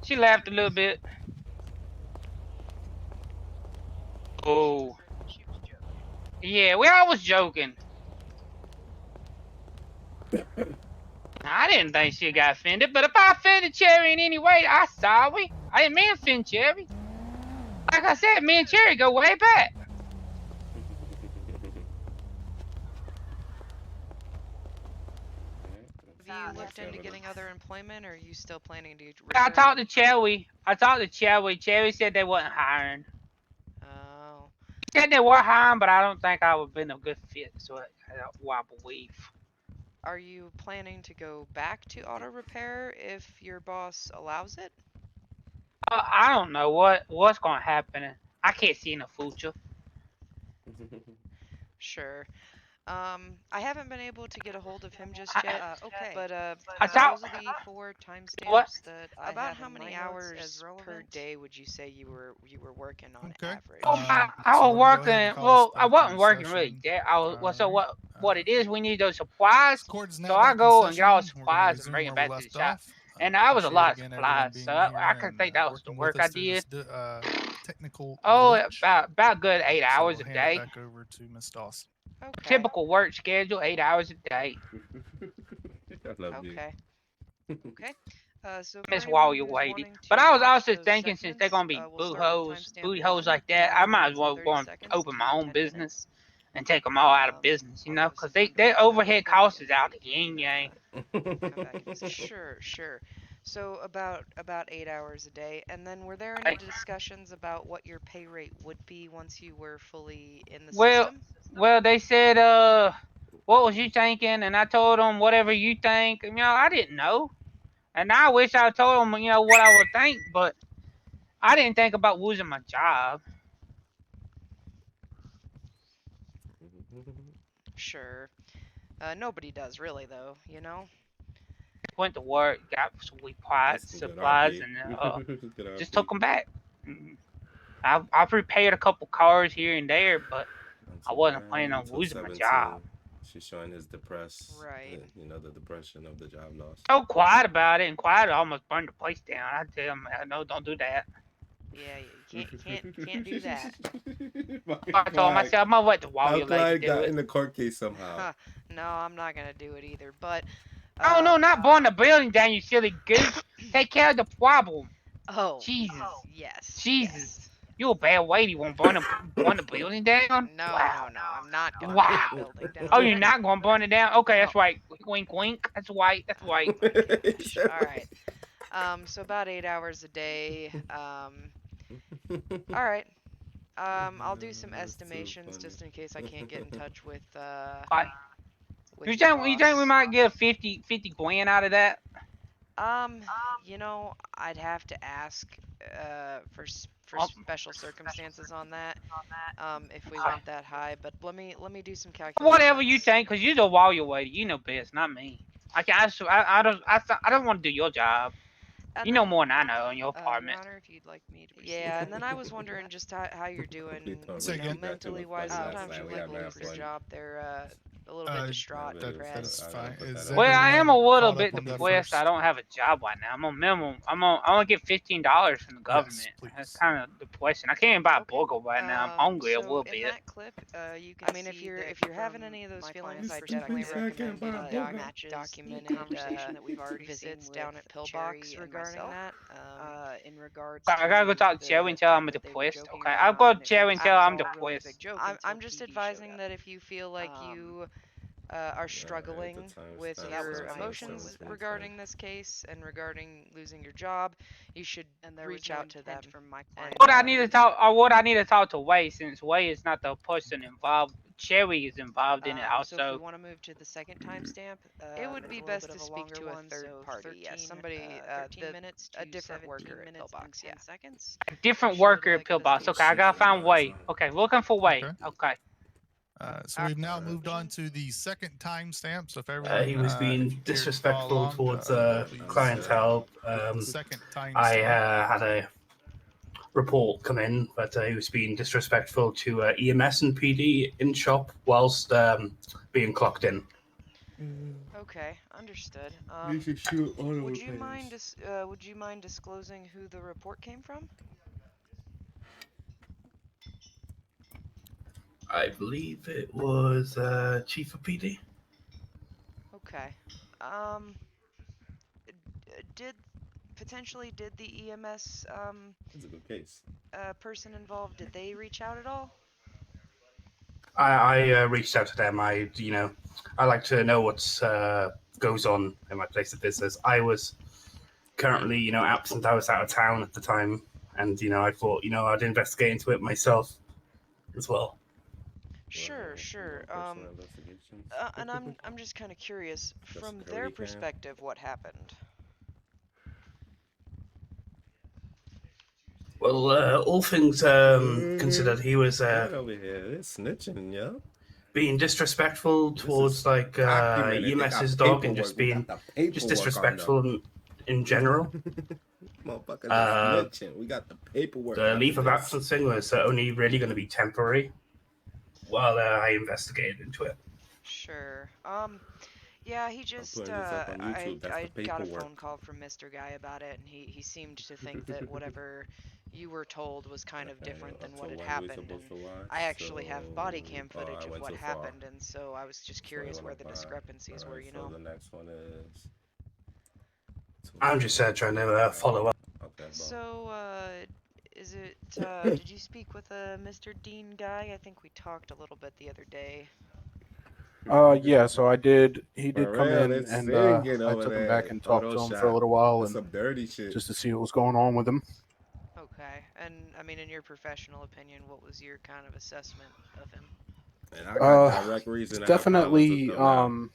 She laughed a little bit. Oh. Yeah, we all was joking. I didn't think she got offended, but if I offended Cherry in any way, I'm sorry. I didn't mean to offend Cherry. Like I said, me and Cherry go way back. Have you looked into getting other employment, or are you still planning to return? I talked to Cherry. Cherry said they wasn't hiring. Oh. She said they were hiring, but I don't think I would have been a good fit, so I believe. Are you planning to go back to auto repair if your boss allows it? I don't know what's gonna happen. I can't see in the future. Sure. I haven't been able to get a hold of him just yet. Okay. But I thought- those are the 4 timestamps What? that I about have how in many my notes as hours per relevant. day would you say you were working on Okay. average? I So was let me go ahead working. and call Well, us I back wasn't into working really. session. There, I was. Well, so Alright. what it is? We need those supplies. Court is now So I back go in and get all the session. We're gonna supplies and resume bring it where back we to the left shop. off. And that was a Appreciate lot of again supplies. everyone So being here I can and think that was the working work with I us through this did. technical Oh, glitch. about good 8 So hours I'll a hand it day. back over to Miss Dawson. Okay. Typical work schedule, 8 hours a day. I love you. Okay. Okay. So for Miss anyone while you who's waited. wanting But to I was watch also those thinking since they're segments, gonna be we'll start with booty timestamp hoes 1, like that, I 9 might as minutes and well 30 go and seconds open to my own 10 business minutes. and take them all out of business, you know, Although because sometimes their we'll do that overhead real quick cost and is out the we yin can, yang. come back and sure. So about 8 hours a day, and then were there any discussions about what your pay rate would be once you were fully in the system? Well, they said, what was you thinking? And I told them whatever you think. You know, I didn't know, and I wish I told them, you know, what I would think, but I didn't think about losing my job. Sure. Nobody does really, though. You know. Went to work, got some weak parts, That's some good supplies, RP. and Good just RP. took them back. I've repaired a couple cars here and there, but I wasn't planning on Until losing my 17. job. She's showing his depressed, Right. you know, the depression of the job loss. So quiet about it, and quiet almost burned the place down. I tell him, no, don't do that. Yeah, you can't do that. I told him, I said, I'm gonna let the How warrior lady Clyde do got it. in the court case somehow. No, I'm not gonna do it either. But Oh no, not burn the building down, you silly goose. Take care of the problem. oh, Jesus. yes. Jesus. You a bad lady. Won't burn the building down? No, Wow. no, I'm not gonna Wow. burn the building down. Oh, you're not gonna burn it down? Okay, that's right. Wink, wink. That's right. That's right. Oh my gosh. All right. So about 8 hours a day. All right. I'll do some estimations just in case I can't get in touch with You your think we boss. might get a 50 grand out of that? You know, I'd have to ask for special circumstances on that. If we went that high, but let me do some calculations. Whatever you think, cause you're the warrior lady. You know best, not me. I don't want to do your job. You know more than I know in your apartment. Your Honor, if you'd like me to proceed. Yeah, and then I was wondering just how you're doing, Say you know, again? mentally wise. Sometimes night. you We might had mad lose your fun. job. They're a little bit distraught, That's fine. Is Well, I am a everyone little caught bit up on that depressed. I first? don't have a job right now. I'm on minimum. I only get $15 from the government. Yes, That's kind of depressing. I can't even buy a burger right now. I'm hungry a so little in bit. that clip, you can if you're having any of those feelings, I definitely recommend documented conversation that we've already visits down at Pillbox regarding that. In regards I gotta go talk to Cherry and tell her I'm depressed. Okay, I'll go to Cherry and tell her I'm depressed. I'm just advising that if you feel like you are struggling with your emotions regarding this case and regarding losing your job, you should reach out to them. From my client. What I need to talk to Way, since Way is not the person involved. Cherry is involved in it So if we also. want to move to the second timestamp, it would be best to speak to a third party. Yes, somebody, 13 minutes a to different 17 worker at minutes Pillbox. and Yeah. 10 seconds. A different worker at Pillbox. Okay, I gotta find Way. Okay, looking for Way. Okay. So we've now moved on to the second timestamp. So if everyone He was being disrespectful towards clientele. second I had a report come in that he was being disrespectful to EMS and PD in shop whilst being clocked in. Okay, understood. You should shoot all the would you repairs. mind disclosing who the report came from? I believe it was Chief of PD. Okay. Did the EMS That's a good case. person involved, did they reach out at all? I reached out to them. I like to know what goes on in my place of business. I was currently, absent. I was out of town at the time, and I thought, I'd investigate into it myself as well. Sure. Personal investigations. And I'm just kind of curious, The from security their cam. perspective, what happened? Well, all things considered, he was Right over here. It's snitching, yo. being disrespectful towards documented. They got EMS's dog and paperwork. just We being got the paperwork just on them. disrespectful in general. Motherfuckers are Uh, snitching. We got the paperwork. the leave of evidence. absence thing was only really going to be temporary while I investigated into it. Sure. Yeah, he just, putting this up on YouTube. That's I the got a paperwork. phone call from Mr. Guy about it, and he seemed to think that whatever you were told was kind of different than Up what to had when we happened, supposed and to watch, I actually have body so- cam oh, footage I of went what too far. happened, and so I was just curious where the discrepancies were, you know? So the next one is. I'm just trying to follow up. Okay, So, is it, did you speak with Mr. Dean Guy? I think we talked a little bit the other day. Yeah, so I did. He did For come real, in, it's and singing I over took him there. back and talked to him for a Photoshop. little while, That's and some dirty shit. just to see what was going on with him. Okay, and I mean, in your professional opinion, what was your kind of assessment of him? And I got direct reason to have problems with Definitely, them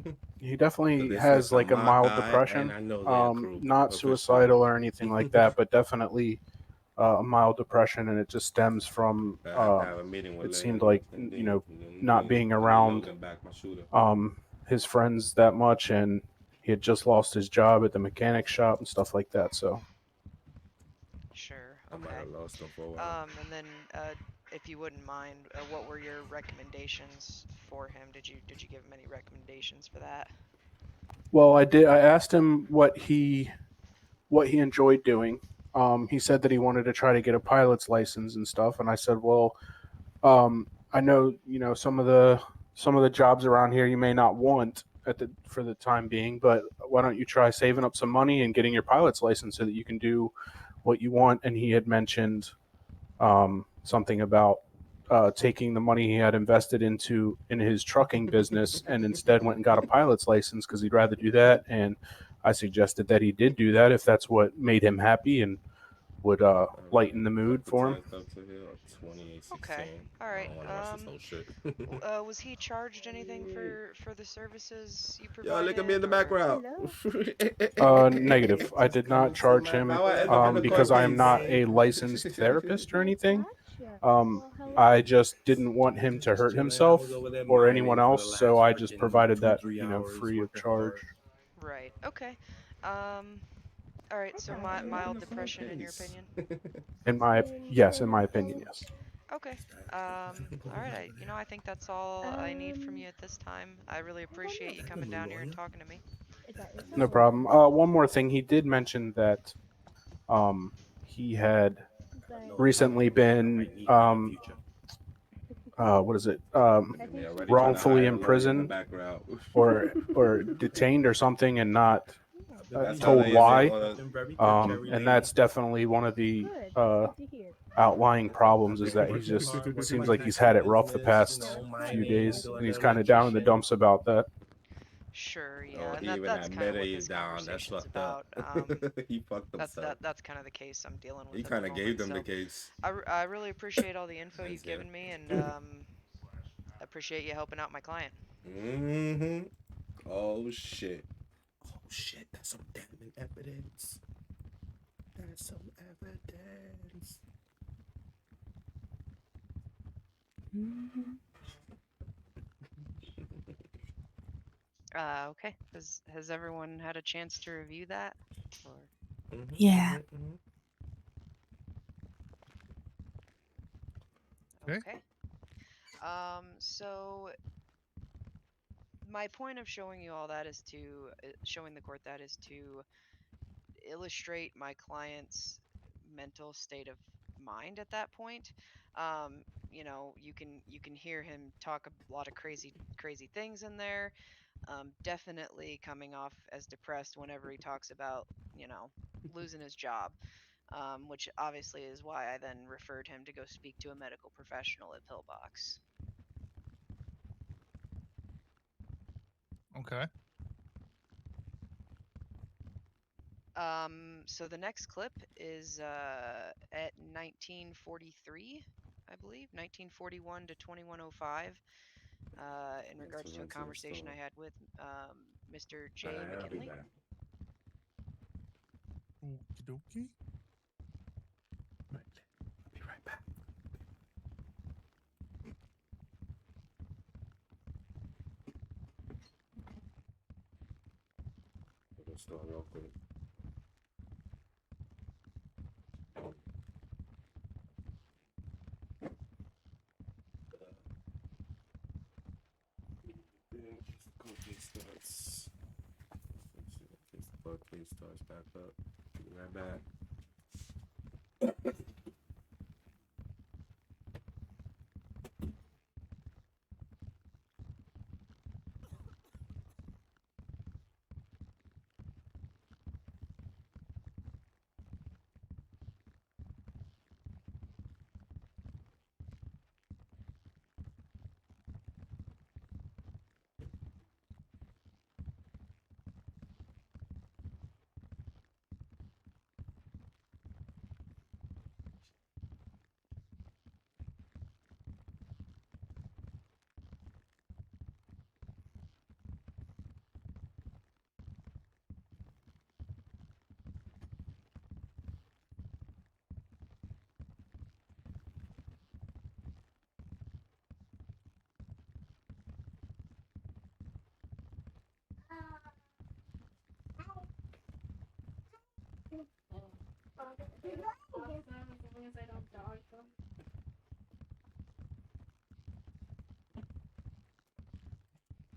now. he definitely They has snitched on like a my mild guy, depression. and I know they're a crew, Not officially. suicidal or anything like that, but definitely a mild depression, and it just stems from I have to have a meeting with it seemed Leon like and not being Lee around Logan back, my shooter. his friends that much, and he had just lost his job at the mechanic shop and stuff like that. So Sure. I might Okay. have lost him for a while. And then, if you wouldn't mind, what were your recommendations for him? Did you give him any recommendations for that? well, I did. I asked him what he enjoyed doing. He said that he wanted to try to get a pilot's license and stuff, and I said, well, I know some of the jobs around here you may not want for the time being, but why don't you try saving up some money and getting your pilot's license so that you can do what you want? And he had mentioned something about taking the money he had invested in his trucking business and instead went and got a pilot's license because he'd rather do that. And I suggested that he did do that if that's what made him happy and would lighten the mood for him. Okay. All right. I don't want to rush this whole shit. Was he charged anything for the services you Yo, provided? look at me in the background. Negative. I did not charge him because I am not a licensed therapist or anything. I just didn't want him to hurt himself or anyone else, so I just provided that, free of charge. Right. Okay. All right. So mild depression, in your opinion? In my opinion, yes. Okay. All right. I think that's all I need from you at this time. I really appreciate you coming down here and talking to me. No problem. One more thing, he did mention that he had recently been what is it? Wrongfully imprisoned or detained or something, and not told why. And that's definitely one of the outlying problems, is that it seems like he's had it rough the past few days, and he's kind of down in the dumps about that. Sure, yeah, Oh, and he even that's kind of what admitted this he's down. That's conversation's fucked about. up. He fucked himself. That's kind of the case I'm dealing with. He kind of gave them so the case. I really appreciate all the info you've Thanks, given me, and appreciate you helping out my client. Mm-hmm. Oh shit. Oh shit. That's some damning evidence. That's some evidence. Okay. Has everyone had a chance to review that? Or... Yeah. Okay. So my point of showing you all that is to showing the court that is to illustrate my client's mental state of mind at that point. You know, you can hear him talk a lot of crazy things in there. Definitely coming off as depressed whenever he talks about, you know, losing his job. Which obviously is why I then referred him to go speak to a medical professional at Pillbox. Okay. So the next clip is at 1943, I believe, 1941 to 2105, in regards to a conversation I had with Mr. J. I'll be McKinley. back. Okie dokie. Right. I'll be right back. We'll start real quick. Cookie starts. Let's see if this cookie starts back up. Be right back.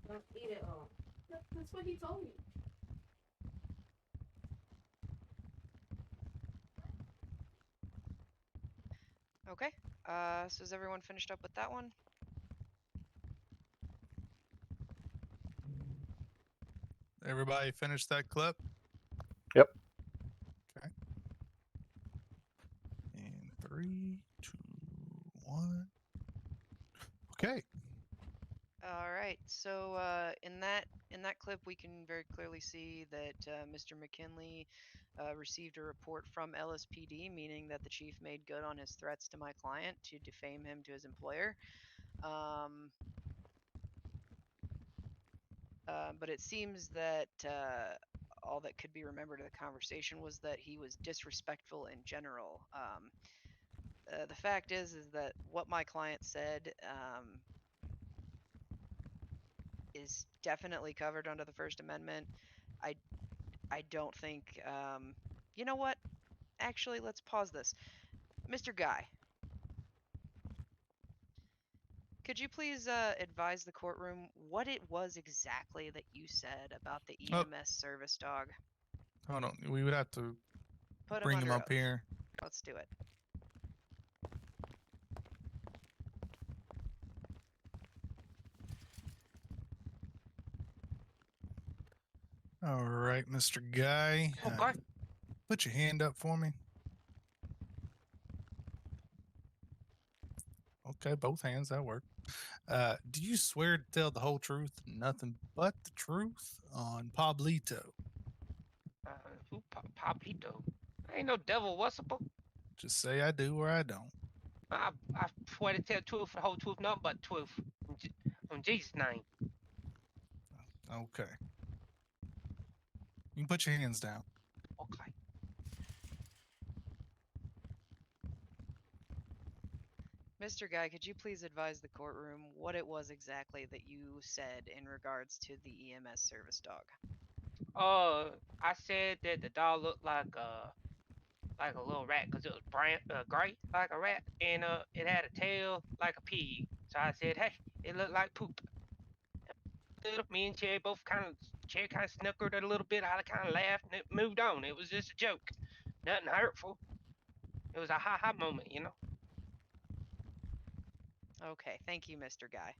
Don't eat it all. That's what he told me. Okay. So is everyone finished up with that one? Everybody finished that clip? Yep. Okay. And 3, 2, 1. Okay. All right. So in that clip, we can very clearly see that Mr. McKinley received a report from LSPD, meaning that the chief made good on his threats to my client to defame him to his employer. But it seems that all that could be remembered of the conversation was that he was disrespectful in general. The fact is that what my client said is definitely covered under the First Amendment. I don't think. You know what? Actually, let's pause this. Mr. Guy, could you please advise the courtroom what it was exactly that you said about the Oh. EMS service dog? Hold on. We would have to Put bring him under up oath. here. Let's do it. All right, Mr. Guy. Okay. Put your hand up for me. Okay, both hands. That worked. Do you swear to tell the whole truth, nothing but the truth on Pablito? Who Papito? Ain't no devil wussable. Just say I do or I don't. I swear to tell the truth, the whole truth, nothing but the truth. In Jesus' name. Okay. You can put your hands down. Okay. Mr. Guy, could you please advise the courtroom what it was exactly that you said in regards to the EMS service dog? I said that the dog looked like like a little rat because it was brown, gray like a rat, and it had a tail like a pig. So I said, hey, it looked like poop. Me and Cherry both Cherry kind of snickered a little bit. I kind of laughed and it moved on. It was just a joke, nothing hurtful. It was a ha ha moment, you know. Okay, thank you, Mr. Guy.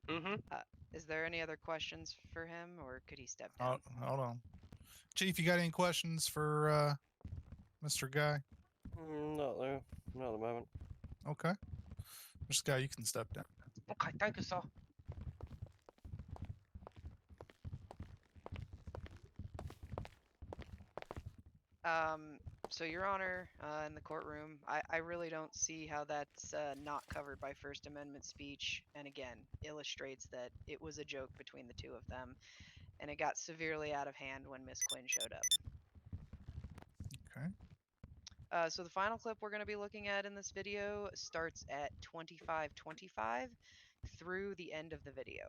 Mm-hmm. Is there any other questions for him, or could he step down? Hold on, Chief. You got any questions for Mr. Guy? Not there. Not at the moment. Okay, Mr. Guy, you can step down. Okay, thank you, sir. So Your Honor, in the courtroom, I really don't see how that's not covered by First Amendment speech, and again, illustrates that it was a joke between the two of them, and it got severely out of hand when Miss Quinn showed up. Okay. So the final clip we're going to be looking at in this video starts at 25:25 through the end of the video.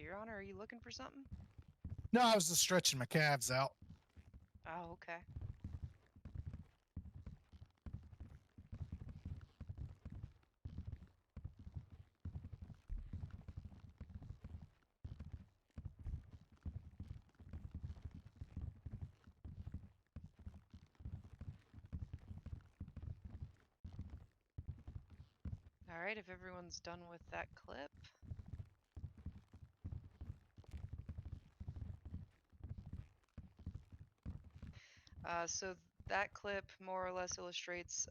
Your Honor, are you looking for something? No, I was just stretching my calves out. Oh, okay. All All right, if everyone's done with that clip. So that clip more or less illustrates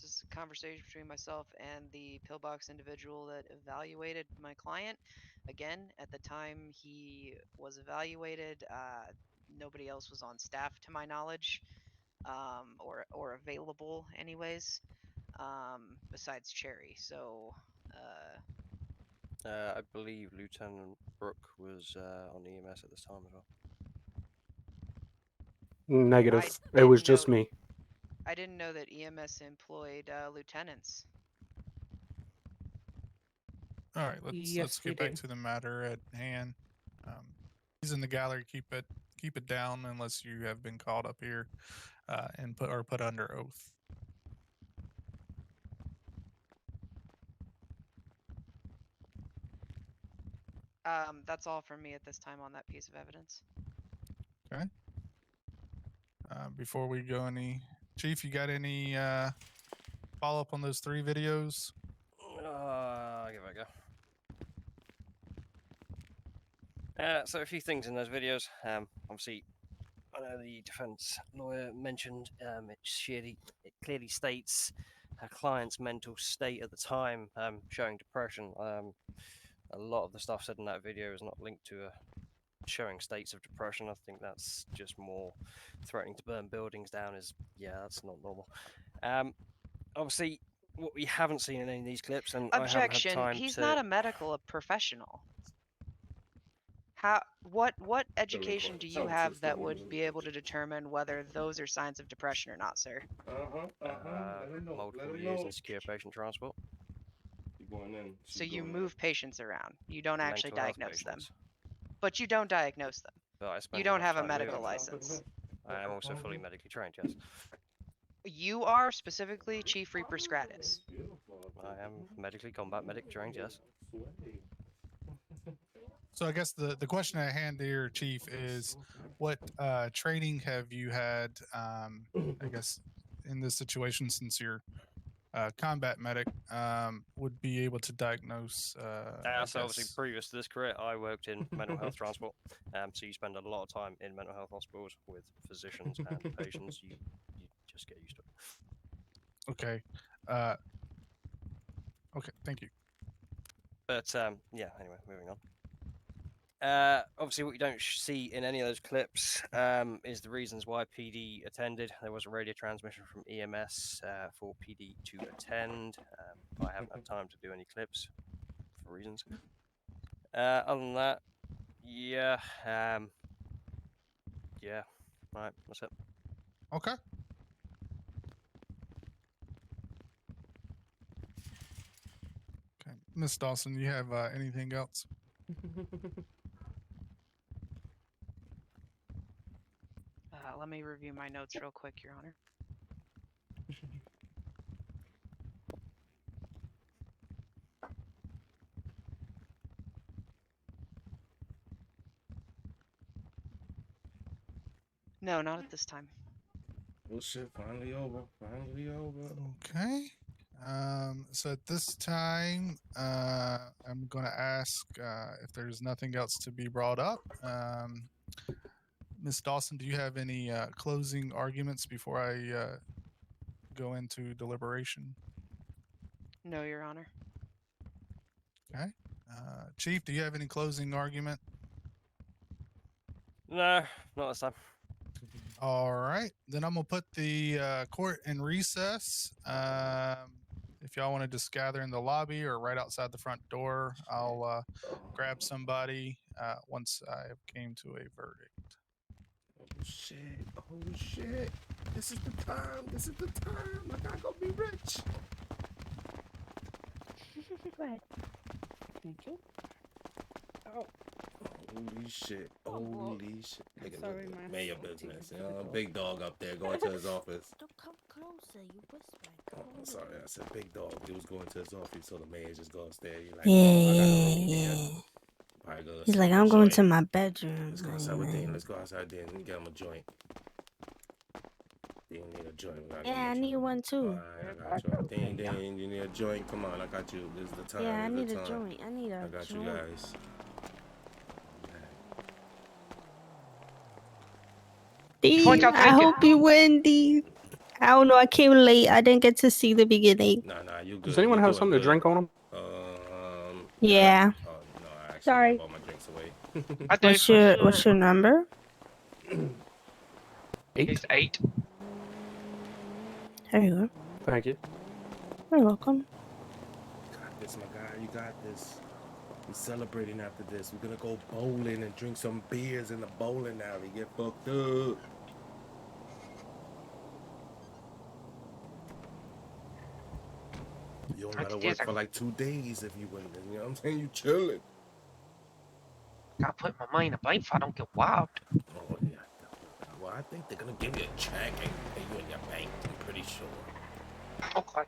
just a conversation between myself and the pillbox individual that evaluated my client. Again, at the time he was evaluated, nobody else was on staff to my knowledge, or available anyways, besides Cherry. So I believe Lieutenant Brooke was on EMS at this time as well. Negative. It was just me. I didn't know that EMS employed lieutenants. All right, let's get back to the matter at hand. He's in the gallery. Keep it down unless you have been called up here and put under oath. That's all from me at this time on that piece of evidence. Okay. Before we go any, Chief, you got any follow up on those 3 videos? Give it a go. So a few things in those videos. Obviously, I know the defense lawyer mentioned it clearly states her client's mental state at the time, showing depression. A lot of the stuff said in that video is not linked to showing states of depression. I think that's just more threatening to burn buildings down. That's not normal. Obviously, what we haven't seen in any of these clips, and Objection. I haven't had time He's to... not a medical professional. What education do you have that would be able to determine whether those are signs of depression or not, sir? Multiple years in secure patient transport. So you move patients around. You don't actually Mental health diagnose them. patients. But you don't diagnose them. But I spend You don't enough have a time medical moving them. license. I am also fully medically trained, yes. You are specifically Chief Reaper Scratus. I am medically combat medic trained, yes. So I guess the question at hand here, Chief, is what training have you had, I guess, in this situation, since you're combat medic, would be able to diagnose? So obviously, previous to this career, I worked in mental health transport. So you spend a lot of time in mental health hospitals with physicians and patients. You just get used to it. Okay. Okay, thank you. But anyway, moving on. Obviously, what you don't see in any of those clips is the reasons why PD attended. There was a radio transmission from EMS for PD to attend. I haven't had time to do any clips for reasons. Other than that, right, that's it. Okay. Okay, Miss Dawson, you have anything else? Let me review my notes real quick, Your Honor. No, not at this time. Oh shit, finally over. Finally over. Okay. So at this time, I'm going to ask if there's nothing else to be brought up. Ms. Dawson, do you have any closing arguments before I go into deliberation? No, Your Honor. Okay. Chief, do you have any closing argument? No, not this time. All right. Then I'm going to put the court in recess. If y'all want to just gather in the lobby or right outside the front door, I'll grab somebody once I have came to a verdict. Oh shit. Oh shit. This is the time. This is the time. I gotta go be rich. Go ahead. Thank you. Oh. Holy shit. Holy shit. Look at Sorry, me. man. Man, your business. You know, big dog up there going to his office. Don't come closer. You whispered. Oh, I'm sorry. I said big dog. He was going to his office, so the man just go upstairs. Like, Yeah. He's like, I'm going to my bedroom. Let's go outside with Dean. Let's go outside, Dean. And get him a joint. You need a joint. Yeah, I need one too. Alright, I got you. Ding, ding. You need a joint? Come on, I got you. This is the time. Yeah, I This need is a the time. joint. I need a I got joint. you guys. Steve, I hope you win, Steve. I don't know. I came late. I didn't get to see the beginning. Nah, you good. Does anyone have something to drink on them? Yeah. Oh, no, I actually Sorry. gave all my drinks away. What's your number? 8. It's 8. There you go. Thank you. You're welcome. You got this, my guy. You got this. We're celebrating after this. We're gonna go bowling and drink some beers in the bowling alley. Get fucked up. You don't gotta work for like 2 days if you win. You know what I'm saying? You chilling. Gotta put my money in the bank if I don't get robbed. Oh yeah. Well, I think they're gonna give you a check and pay you in your bank. I'm pretty sure. Okay.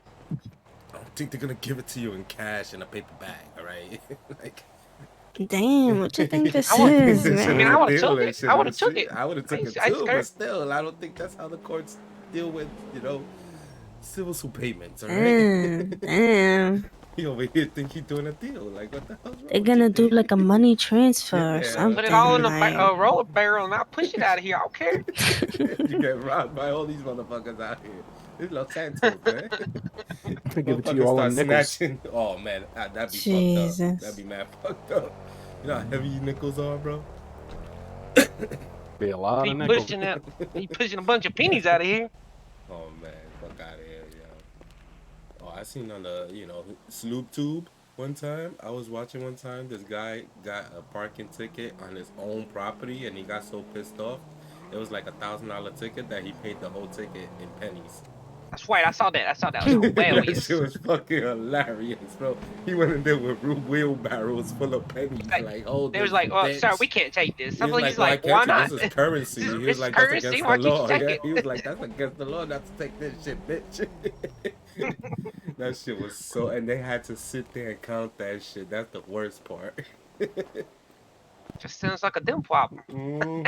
I don't think they're gonna give it to you in cash in a paper bag. All right. Like. Damn, what you think this is, man? I mean, I would have took it. I would have took it. I would have took it too, but still, I don't think that's how the courts deal with, civil suit payments, all right? Damn. He over here think he's doing a deal. Like, what the hell's wrong? They're gonna do like a money transfer or something. Put it all in like... a roller barrel and I'll push it out of here. I don't care. You get robbed by all these motherfuckers out here. This is Los Santos, man. I give it to you all in nickels. Snatching. Oh man, that'd be Jesus. fucked up. That'd be mad fucked up. You know how heavy nickels are, bro? Be a lot of nickels. He pushing a bunch of pennies out of here. Oh man, fuck out of here, yo. Oh, I seen on the, Sloop Tube one time. I was watching one time. This guy got a parking ticket on his own property, and he got so pissed off. It was like $1,000 ticket that he paid the whole ticket in pennies. That's right. I saw that. It was hilarious. That shit was fucking hilarious, bro. He went in there with wheelbarrows full of pennies. They was like, "Oh, sir, we can't take this." He's like, "Why "Why not?" This is currency." He was like, "That's against the law." Yeah, he was like, "That's against the law not to take this shit, bitch." That shit was so, and they had to sit there and count that shit. That's the worst part. Just sounds like a them problem.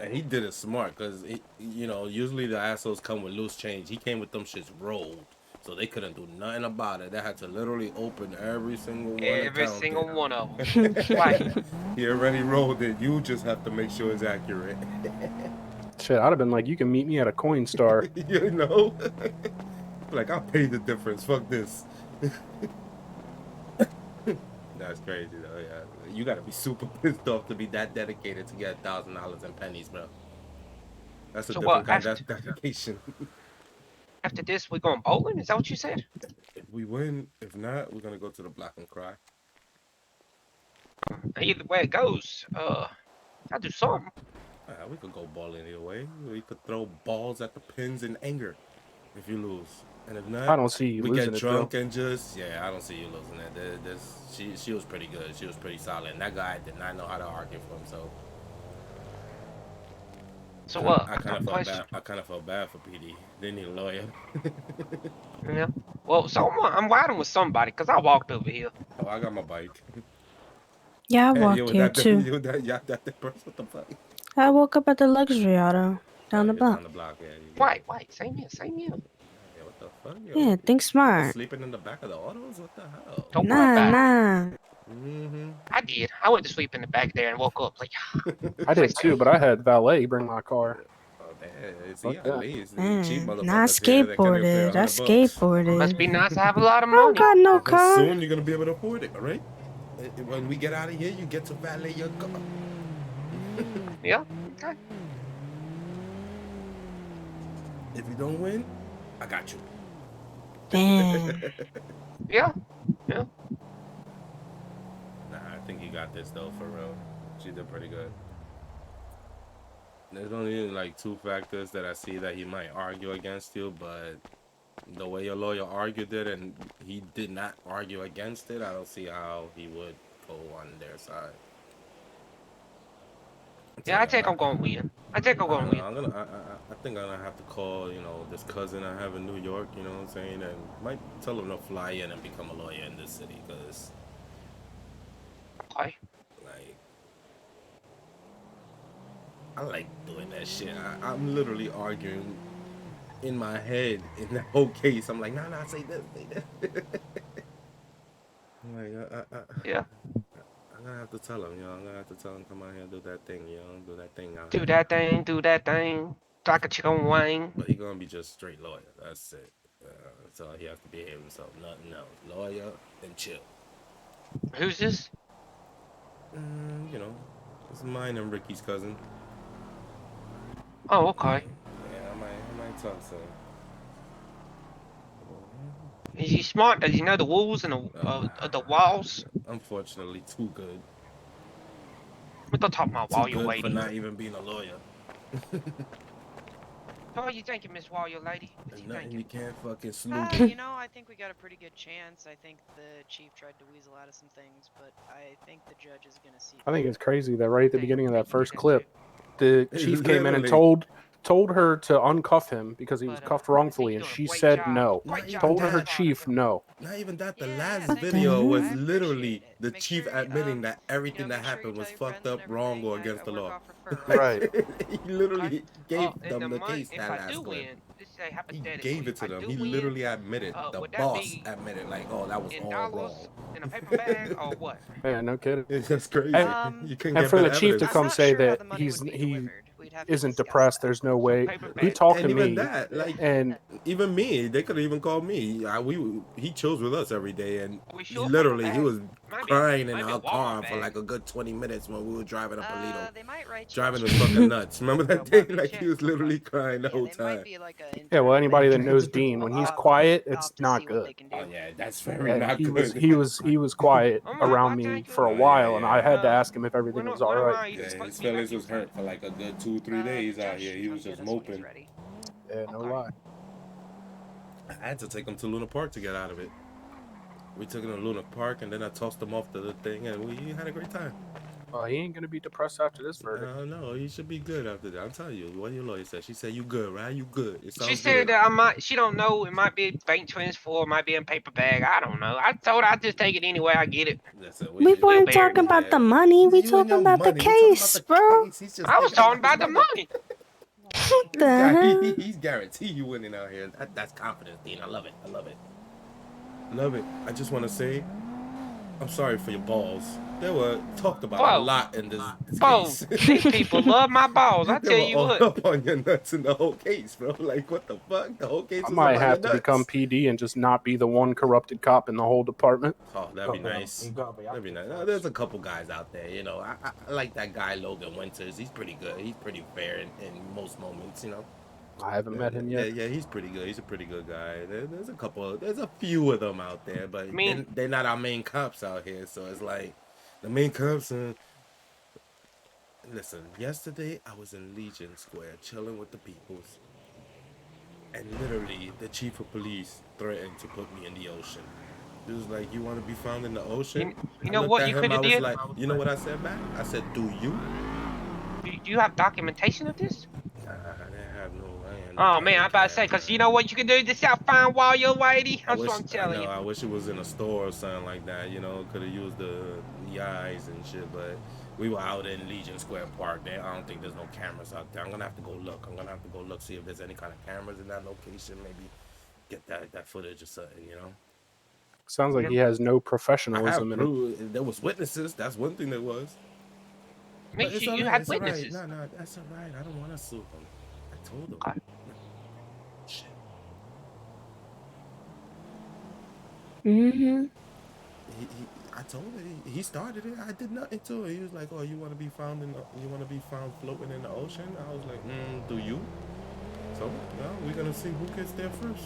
And he did it smart, because, usually the assholes come with loose change. He came with them shits rolled, so they couldn't do nothing about it. They had to literally open every single one. Every single one of them. Right. He already rolled it. You just have to make sure it's accurate. Shit, I'd have been like, you can meet me at a Coinstar. Like, I'll pay the difference. Fuck this. That's crazy, though, yeah. You gotta be super pissed off to be that dedicated to get $1,000 in pennies, bro. That's a different kind of dedication. After this, we're going bowling? Is that what you said? If we win, if not, we're gonna go to the Black and Cry. Either way it goes, I'll do something. We could go bowling either way. We could throw balls at the pins in anger if you lose. And if not, I don't see you we losing get it, drunk though. and I don't see you losing it. She was pretty good. She was pretty solid. And that guy did not know how to argue for himself. So what? I kind of felt bad for PD. They need a lawyer. Yeah. Well, so I'm riding with somebody because I walked over here. Oh, I got my bike. Yeah, I walked here too. That person, what the fuck? I woke up at the luxury auto down the block. Down the block, yeah. Wait, same here. Yeah, what the fuck? Yeah, think smart. Sleeping in the back of the autos? What the hell? Don't worry about it. Mm-hmm. I did. I went to sleep in the back there and woke up like. I did too, but I had valet bring my car. Oh, damn. See, Fuck cheap Nah, I motherfuckers here that can't even pay skateboarded. I $100. skateboarded. Must be nice to have a lot of I don't money. got no But car. soon you're gonna be able to afford it, all right? When we get out of here, you get to valet your car. Yeah. Okay. If you don't win, I got you. Damn. Yeah. Nah, I think you got this though, for real. She did pretty good. There's only like 2 factors that I see that he might argue against you, but the way your lawyer argued it and he did not argue against it, I don't see how he would go on their side. Yeah, I think I'm going to win. I think I'm going to win. I think I'm gonna have to call, this cousin I have in New York, you know what I'm saying, and might tell him to fly in and become a lawyer in this city, cause okay. like I like doing that shit. I'm literally arguing in my head in the whole case. I'm like, nah, say this, say this. I'm like, Yeah. I'm gonna have to tell him, I'm gonna have to tell him, come out here and do that thing, do that thing out Do here. that thing, do that thing. Like a chicken wing. But he gonna be just straight lawyer. That's it. So he has to behave himself. Nothing else. Lawyer and chill. Who's this? It's mine and Ricky's cousin. Oh, okay. Yeah, I might talk to him. Is he smart? Does he know the rules and the walls? Unfortunately, too good. What the top of my Too wall, you good lady? for not even being a lawyer. How are you thinking, Miss Warrior Lady? What's he Nothing thinking? you can't fucking snoop. I think we got a pretty good chance. I think the chief tried to weasel out of some things, but I think the judge is gonna see. I think it's crazy that right at the beginning of that first clip, the chief came in and told her to uncuff him because he was cuffed wrongfully, and she said no. Told her chief no. Not even that. The last video was literally the chief admitting that everything that happened was fucked up, wrong, or against the law. Right. He literally gave And them the money, case if that I last do clip. win, let's say He hypothetically, gave it to if I them. do He win, literally admitted. The would that boss be admitted, like, oh, that was in all dollars, wrong. in a paper bag, or what? Yeah, no kidding. That's crazy. You couldn't And get for the better chief to evidence. come say that he isn't depressed, there's no way. He talked to And even me, that, like, and even me, they could have even called me. He chills with us every day, and We he sure literally paper he was bag. crying in Maybe our a Walmart car for bag. like a good 20 minutes when we were driving up Alito. They might write Driving us fucking nuts. Remember that day? Like he was literally crying the whole time. yeah, well, anybody that knows Dean, when he's quiet, it's not good. Oh yeah, that's very And not he good. was quiet around me for a while, and I had to ask him if everything was all right. Yeah, his feelings was hurt for like a good 2-3 days out here. He was just moping. Yeah, no lie. I had to take him to Luna Park to get out of it. We took him to Luna Park, and then I tossed him off to the thing, and we had a great time. Well, he ain't gonna be depressed after this verdict. No, he should be good after that. I'm telling you, what your lawyer said. She said you good, right? You good. It sounds She said good. that she don't know. It might be bank transfer, it might be in paper bag. I don't know. I told her I'd just take it anyway. I get it. We weren't talking about the money. We talking about the case, bro. I was talking about the money. What the hell? He's guaranteed you winning out here. That's confidence, Dean. I love it. I love it. Love it. I just want to say, I'm sorry for your balls. They were talked about a lot in this case. These people love my balls. I They tell were you all what. up on your nuts in the whole case, bro. Like, what the fuck? The whole case I was might about have your to nuts. become PD and just not be the one corrupted cop in the whole department. Oh, that'd be nice. That'd be nice. No, there's a couple guys out there, I like that guy Logan Winters. He's pretty good. He's pretty fair in most moments, I haven't met him yet. Yeah, he's pretty good. He's a pretty good guy. There's a few of them out there, but they're not our main cops out here. So it's like the main cops. Listen, yesterday I was in Legion Square chilling with the peoples, and literally the chief of police threatened to put me in the ocean. He was like, "You want to be found in the ocean?" You know what you could have did? Like, you know what I said back? I said, "Do you?" Do you have documentation of this? I didn't have no. Oh man, I'm about to say, cause you know what you can do this out fine while you're lady. That's what I'm telling you. I wish it was in a store or something like that. Could have used the eyes and shit. But we were out in Legion Square Park. There, I don't think there's no cameras out there. I'm gonna have to go look. See if there's any kind of cameras in that location. Maybe get that footage or something. Sounds like he has no professionalism in it. There was witnesses. That's one thing there was. But it's you had witnesses. Right. No, that's all right. I don't want to sue him. I told him. Okay. Shit. I told him. He started it. I did nothing to it. He was like, "Oh, you want to be found floating in the ocean?" I was like, "Do you?" So, we're gonna see who gets there first.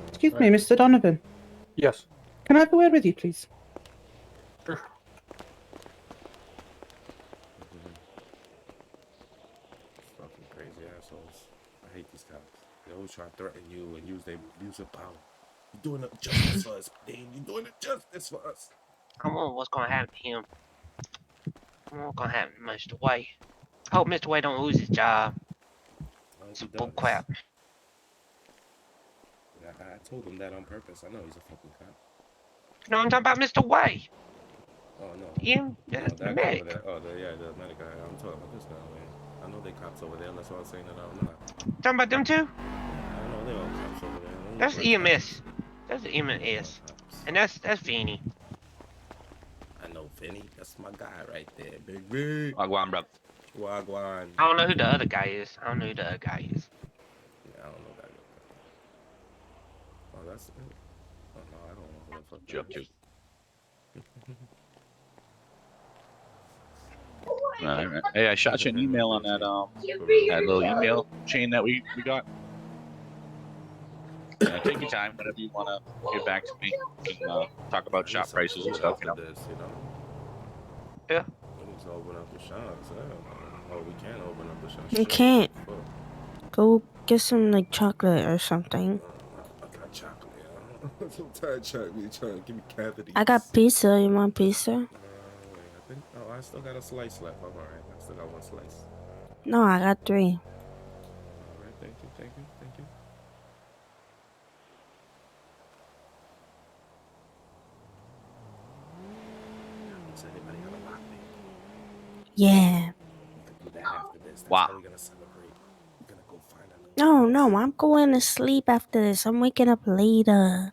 Excuse me, Mr. Donovan. Yes. Can I have a word with you, please? Sure. Fucking crazy assholes. I hate these cops. They always try to threaten you and use their abuse of power. You're doing it justice for us, Dean. You're doing it justice for us. I wonder what's gonna happen to him. I wonder what's gonna happen to Mr. Way. I hope Mr. Way don't lose his job. It's bull crap. I told him that on purpose. I know he's a fucking cop. You know what I'm talking about, Mr. Way? Oh no. Him? That's the medic. The medic guy. I'm talking about this guy, man. I know they cops over there. That's why I was saying that I don't know. Talking about them two? I know they all cops over there. They That's look like EMS. cops. That's the They look like EMS. cops. And that's Vinny. I know Vinny. That's my guy right there. Big big. Wagwan, bro. Wagwan. I don't know who the other guy is. I don't know who the other guy is. Yeah, I don't know that guy. Oh, that's it. Oh, no, I don't know who the fuck Joke, that joke. is. Hey, I shot you an email on that that little email chain that we got. Take your time, whenever you want to get back to me. We can talk about shop prices and stuff. You know. This, you know? Yeah. We need to open up the shops. Yeah. Oh, we can open up the shops. You can't. Go get some like chocolate or something. I got chocolate. I'm so tired of chocolate. You trying to give me cavities. I got pizza. You want pizza? Wait, I think. Oh, I still got a slice left. I'm alright. I still got one slice. No, I got 3. Alright, thank you. Does anybody have a lockpick? Yeah. We can do that after this. That's Wow. how we're gonna celebrate. We're gonna go find a little. No, I'm going to sleep after this. I'm waking up later.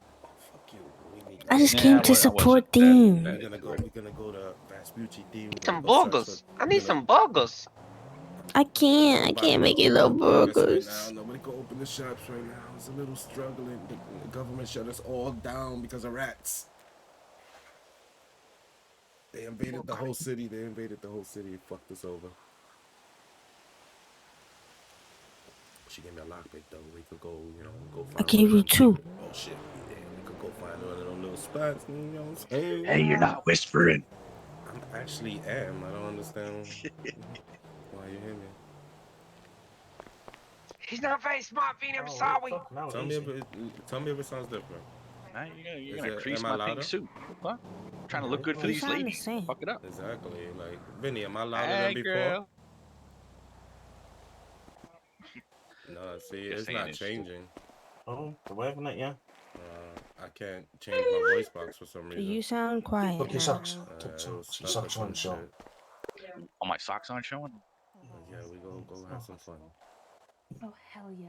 Fuck you. We need I just that. came to support Dean. We're gonna go to Vespucci D. Some burgers. I need some burgers. I can't make it no burgers. Right now. Nobody can open the shops right now. It's a little struggling. The government shut us all down because of rats. They invaded the whole city. It fucked us over. She gave me a lockpick though. We could go, go find. I gave you 2. Oh shit. Yeah, we could go find one of those little spots. You know what I'm saying? Hey, you're not whispering. I actually am. I don't understand why you hear me. He's not very smart, Vinny. I'm sorry. Tell me if it sounds different. Nah, you're Is gonna it- crease am I my louder? pink suit. What? I'm trying to look good for You these sound the ladies. same. Fuck it up. Exactly. Like, Vinny, am I louder Hey, than before? girl. No, see, Just it's saying not it's- changing. Oh, they're working it, yeah. I can't change my voice box for some reason. You sound quiet Put your now. socks. It was Your stuck or socks some on, show. shit. Oh, my socks aren't showing. Yeah, we go have some fun. Oh, hell yeah.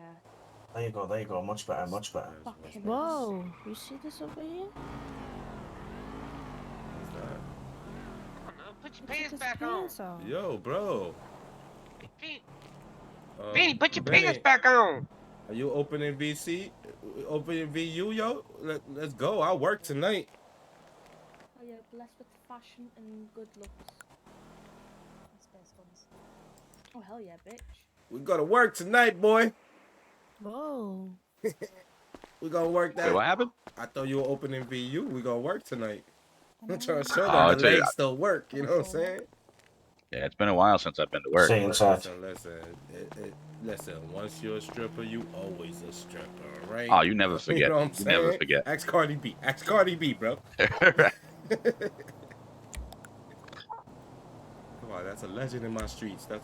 There you go. Much better. Whoa, you see this over here? What's that? Put your pants back on. Yo, bro. Vinny, put your Vinny, pants back on. Are you opening VC? Opening VU, yo? Let's go. I'll work tonight. Oh, yeah, blessed with fashion and good looks. That's best ones. Oh, hell yeah, bitch. We gotta work tonight, boy. Whoa. We gonna work that. Wait, what happened? I thought you were opening VU. We gonna work tonight. I'm trying to show Oh, that I the tell you, legs still work. You know what I'm saying? Yeah, it's been a while since I've been to work. Stay inside. Listen. Once you're a stripper, you always a stripper, right? Oh, you never forget. You know what I'm You saying? never forget. Ask Cardi B, bro. Come on, that's a legend in my streets. Back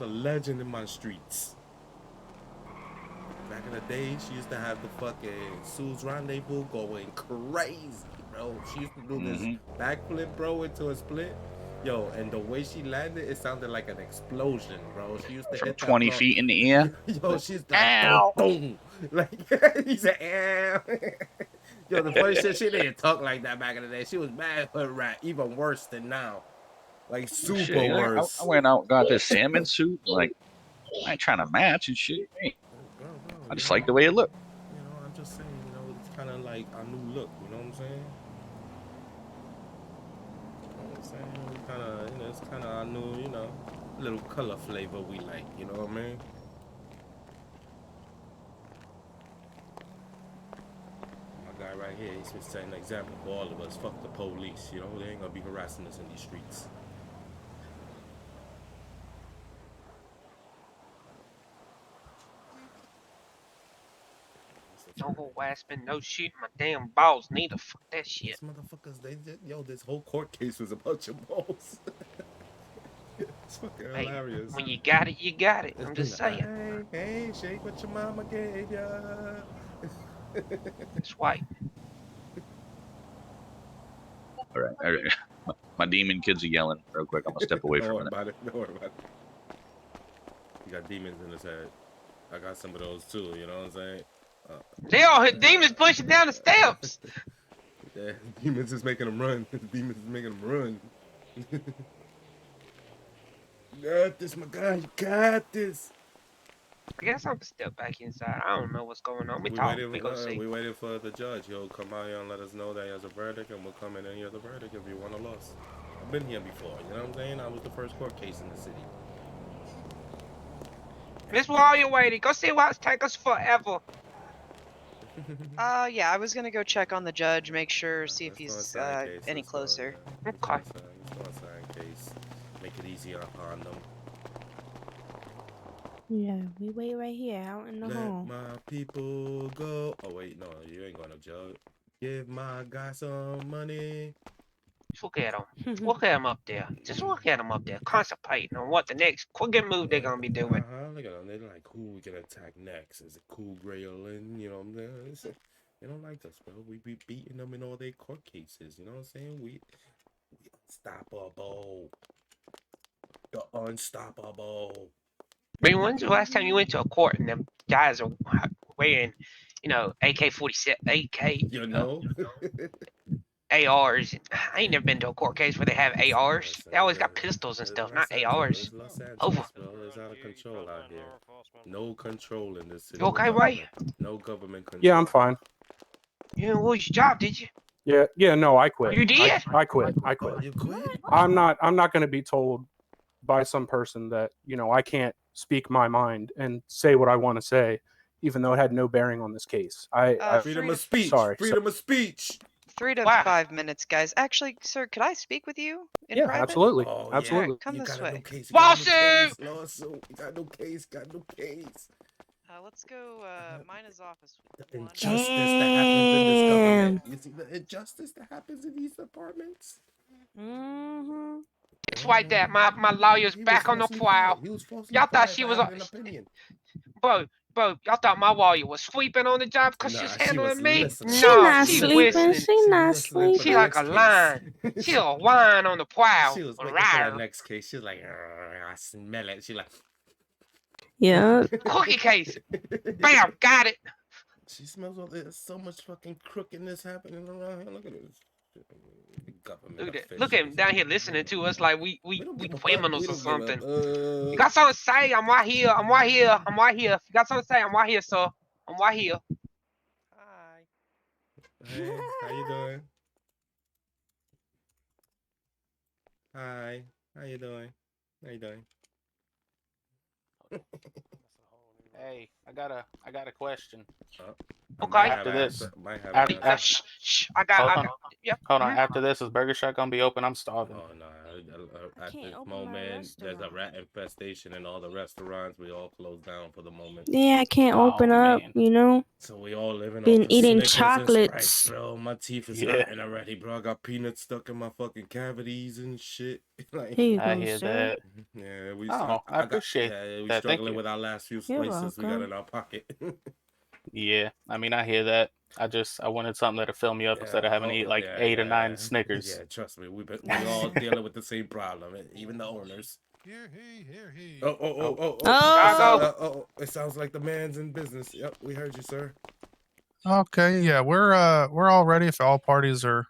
in the day, she used to have the fucking Sue's Rendezvous going crazy, bro. She used to do this backflip, bro, into a split. Yo, and the way she landed, it sounded like an explosion, bro. She used to From hit that 20 floor. feet in the air. Yo, she's like, Ow. boom. Like, he said, ow. Yo, the funny shit, she didn't talk like that back in the day. She was mad hood rat, even worse than now. Like, super Shit, worse. I went out and got this salmon suit. Like, I ain't trying to match and shit. Hey, Bro, I just like the way it looked. You know, I'm just saying, it's kind of like a new look. You know what I'm saying? We kind of, it's kind of our new, little color flavor we like. You know what I mean? My guy right here, he's been setting an example for all of us. Fuck the police. You know, they ain't gonna be harassing us in these streets. No harassment, no shit. My damn balls neither. Fuck that shit. These motherfuckers, this whole court case was about your balls. It's fucking Hey, hilarious. when you got it, you got it. I'm just saying. Hey, shake what your mama gave ya. That's white. All right. My demon kids are yelling real quick. I'm gonna step away Don't for a worry minute. about it. Don't worry about it. He got demons in his head. I got some of those too. You know what I'm saying? They all hit demons pushing down the steps. Yeah, demons is making him run. Demons is making him run. You got this, my guy. You got this. I guess I'm gonna step back inside. I don't know what's going on. We gonna see. We waited for the judge. He'll come out here and let us know that he has a verdict, and we'll come in and hear the verdict if you won or lost. I've been here before. You know what I'm saying? I was the first court case in the city. Miss, while you're waiting, go see what's taking us forever. Yeah, I was gonna go check on the judge, make sure, see if he's any closer. Okay. Let's go outside in case. Make it easier on them. Yeah, we wait right here out in the hall. Let my people go. Oh wait, no, you ain't going to jail. Give my guy some money. Just look at him. Look at him up there. Just look at him up there, contemplating on what the next quick move they're gonna be doing. Look at them. They're like, who we gonna attack next? Is it Cool Gray or Lynn? You know what I'm saying? They don't like us, bro. We be beating them in all their court cases. You know what I'm saying? We unstoppable. The unstoppable. I mean, when's the last time you went to a court and them guys are wearing, AK-47, You know? ARs? I ain't never been to a court case where they have ARs. They always got pistols and stuff, not ARs. Los Angeles, Over. bro. It's out of control out here. No control in this city. You okay, Ray? No government control. Yeah, I'm fine. You didn't lose your job, did you? Yeah, no, I quit. You did? I quit. You quit? I'm not going to be told by some person that, I can't speak my mind and say what I want to say, even though it had no bearing on this case. Freedom of speech. Sorry. Freedom of speech. 3 to 5 minutes, guys. Actually, sir, could I speak with you in private? Absolutely. Oh, absolutely. Yeah. Come this way. Lawsuit! Lawsuit. You got no case. Got no case. Let's go. Mine is office. The injustice that happens in this government. You see the injustice that happens in these departments? Mm-hmm. It's like that. My lawyer's back on the file. Y'all thought she was an opinion. Bro, y'all thought my lawyer was sleeping on the job because Nah, she's she handling was me? listening. She No, not she's sleeping. listening. She not sleeping. She like a lion. She a lion on the prowl. She was waiting for that next case. She was like, I smell it. She like, Yeah. cookie case. Bam, got it. She smells all this. So much fucking crookedness happening around here. Look at this. Look at him down here listening to us like we criminals or something. You got something to say? I'm right here. I'm right here. I'm right here. If you got something to say, I'm right here, sir. I'm right here. Hey, how you doing? Hi, how you doing? How you doing? Hey, I got a question. Okay. After this, I got. Yep. Hold on. After this, is Burger Shack gonna be open? I'm starving. Oh no! At this moment, there's a rat infestation in all the restaurants. We all closed down for the moment. Yeah, I can't open up, So we all living Been off of eating Snickers chocolates. And Sprite, bro. My teeth is hurting already, bro. I got peanuts stuck in my fucking cavities and shit. Like, Here you I go, hear sir. that. yeah, we. Oh, I appreciate we that. Thank struggling you. with our last few You're slices we got welcome. in our pocket. Yeah, I mean, I hear that. I wanted something that'll fill me up instead of having to eat like 8 or 9 Snickers. Yeah, trust me, we all dealing with the same problem, even the owners. Here he. Oh! It sounds like the man's in business. Yep, we heard you, sir. Okay, yeah, we're all ready if all parties are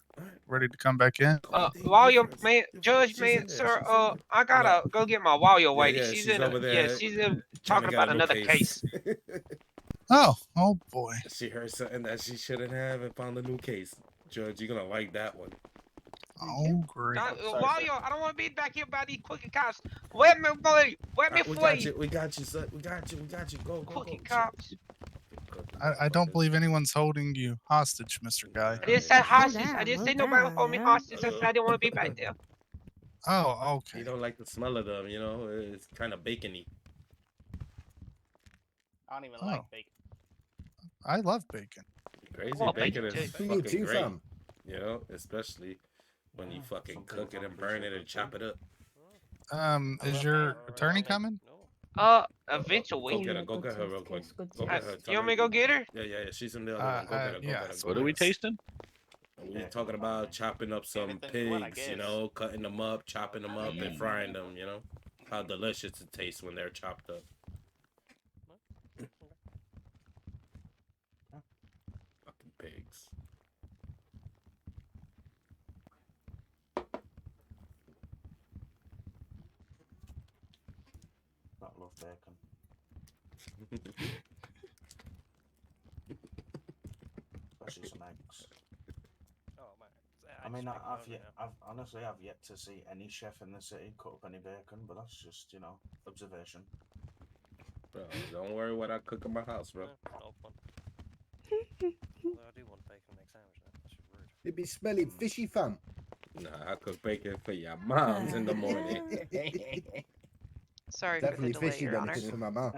ready to come back in. Lawyer man, judge man, sir. I gotta go get my lawyer lady. Yeah, she's she's in. over there She's in trying to talking get about a new another case. Oh boy. She heard something that she shouldn't have and found a new case. Judge, you're gonna like that one. Oh, great. Lawyer, I don't want to be back here by these cookie cops. Let me flee. Let me flee. We got you, son. We got you. Go. Cookie cops. I don't believe anyone's holding you hostage, Mr. Guy. I didn't say hostage. I didn't say nobody would hold me hostage. I said I didn't want to be back there. Oh, okay. You don't like the smell of them, It's kind of bacony. I don't even like bacon. I love bacon. Crazy, Oh, bacon bacon is too. fucking great. Especially when you fucking cook it and burn it and chop it up. Is your attorney coming? Eventually. Go get her real quick. Go get her. You want me to go get her? Yeah. She's in the other one. Go get her. What are we tasting? We're talking about chopping up some pigs, cutting them up, chopping them up, and frying them, How delicious it tastes when they're chopped up. that love bacon. Especially some eggs. Oh man, I mean, I've honestly yet to see any chef in the city cut up any bacon, but that's just, you know, observation. Bro, don't worry what I cook in my house, bro. Not fun. Although I do want a bacon egg sandwich now. That's rude. It'd be smelling fishy, fam. Nah, I cook bacon for your moms in the morning. Sorry Definitely for the delay, fishy Your when Honor. it comes from my mouth.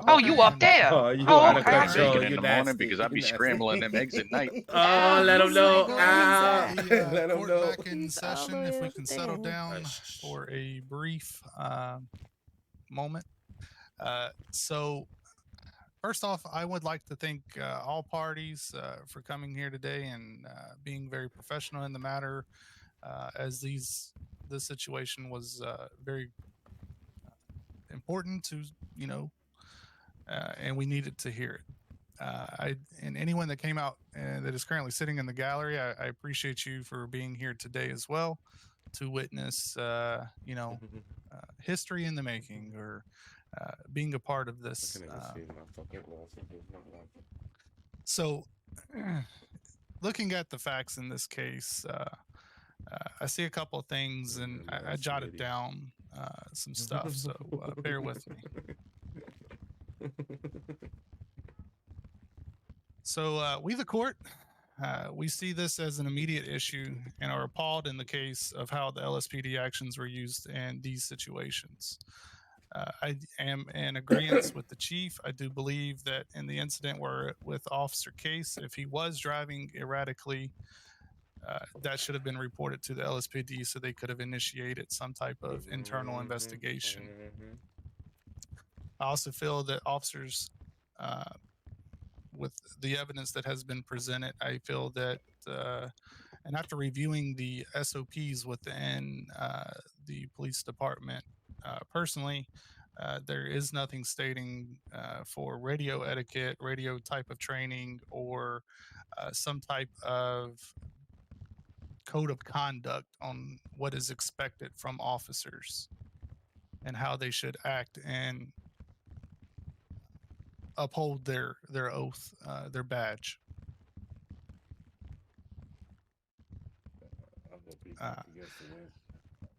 Oh, you up there? Oh, you Oh, out of okay. control. Bacon in You the morning nasty. because I'd be You nasty. scrambling them eggs at night. Oh, let them know. Ah, The, let them court know. back in session. If we can settle down for a brief moment. So, first off, I would like to thank all parties for coming here today and being very professional in the matter, as this situation was very important to, you know, and we needed to hear it. And anyone that came out that is currently sitting in the gallery, I appreciate you for being here today as well to witness, you know, history in the making, or being a part of this. So, looking at the facts in this case, I see a couple of things, and I jotted down some stuff. So bear with me. So we, the court, we see this as an immediate issue and are appalled in the case of how the LSPD actions were used in these situations. I am in agreement with the chief. I do believe that in the incident with Officer Case, if he was driving erratically, that should have been reported to the LSPD so they could have initiated some type of internal investigation. I also feel that officers, with the evidence that has been presented, I feel that, and after reviewing the SOPs within the police department, personally, there is nothing stating for radio etiquette, radio type of training, or some type of code of conduct on what is expected from officers and how they should act and uphold their oath, their badge.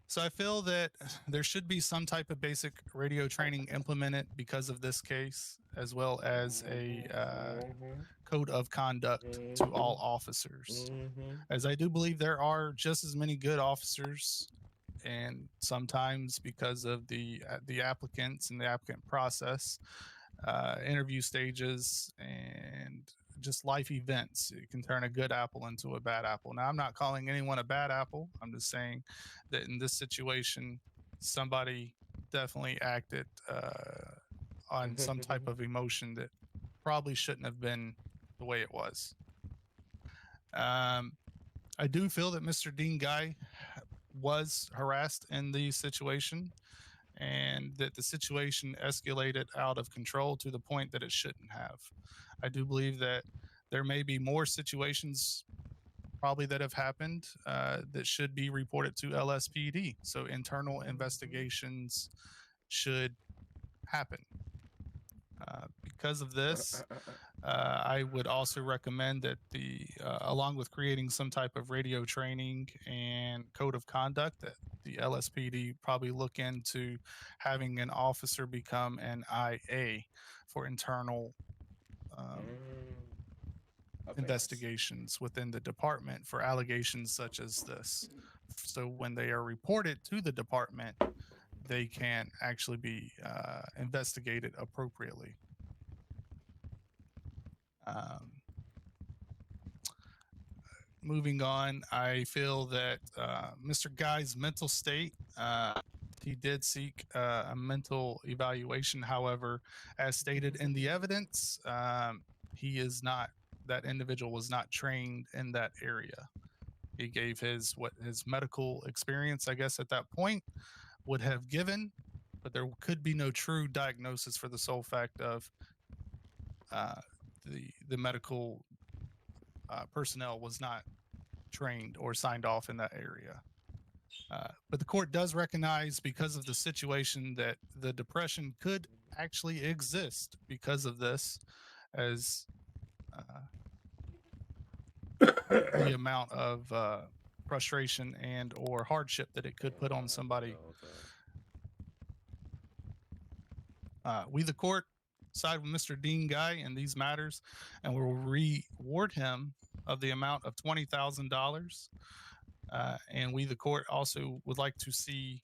So I feel that there should be some type of basic radio training implemented because of this case, as well as a code of conduct to all officers, as I do believe there are just as many good officers, and sometimes because of the applicants and the applicant process, interview stages, and just life events, it can turn a good apple into a bad apple. Now, I'm not calling anyone a bad apple. I'm just saying that in this situation, somebody definitely acted on some type of emotion that probably shouldn't have been the way it was. I do feel that Mr. Dean Guy was harassed in the situation, and that the situation escalated out of control to the point that it shouldn't have. I do believe that there may be more situations probably that have happened that should be reported to LSPD. So internal investigations should happen. Because of this, I would also recommend that along with creating some type of radio training and code of conduct, that the LSPD probably look into having an officer become an IA for internal investigations within the department for allegations such as this. So when they are reported to the department, they can actually be investigated appropriately. Moving on, I feel that Mr. Guy's mental state, he did seek a mental evaluation. However, as stated in the evidence, he is not, that individual was not trained in that area. He gave his medical experience, I guess, at that point would have given, but there could be no true diagnosis for the sole fact of the medical personnel was not trained or signed off in that area. But the court does recognize, because of the situation, that the depression could actually exist because of this, as the amount of frustration and or hardship that it could put on somebody. We, the court, side with Mr. Dean Guy in these matters, and will reward him of the amount of $20,000. And we, the court, also would like to see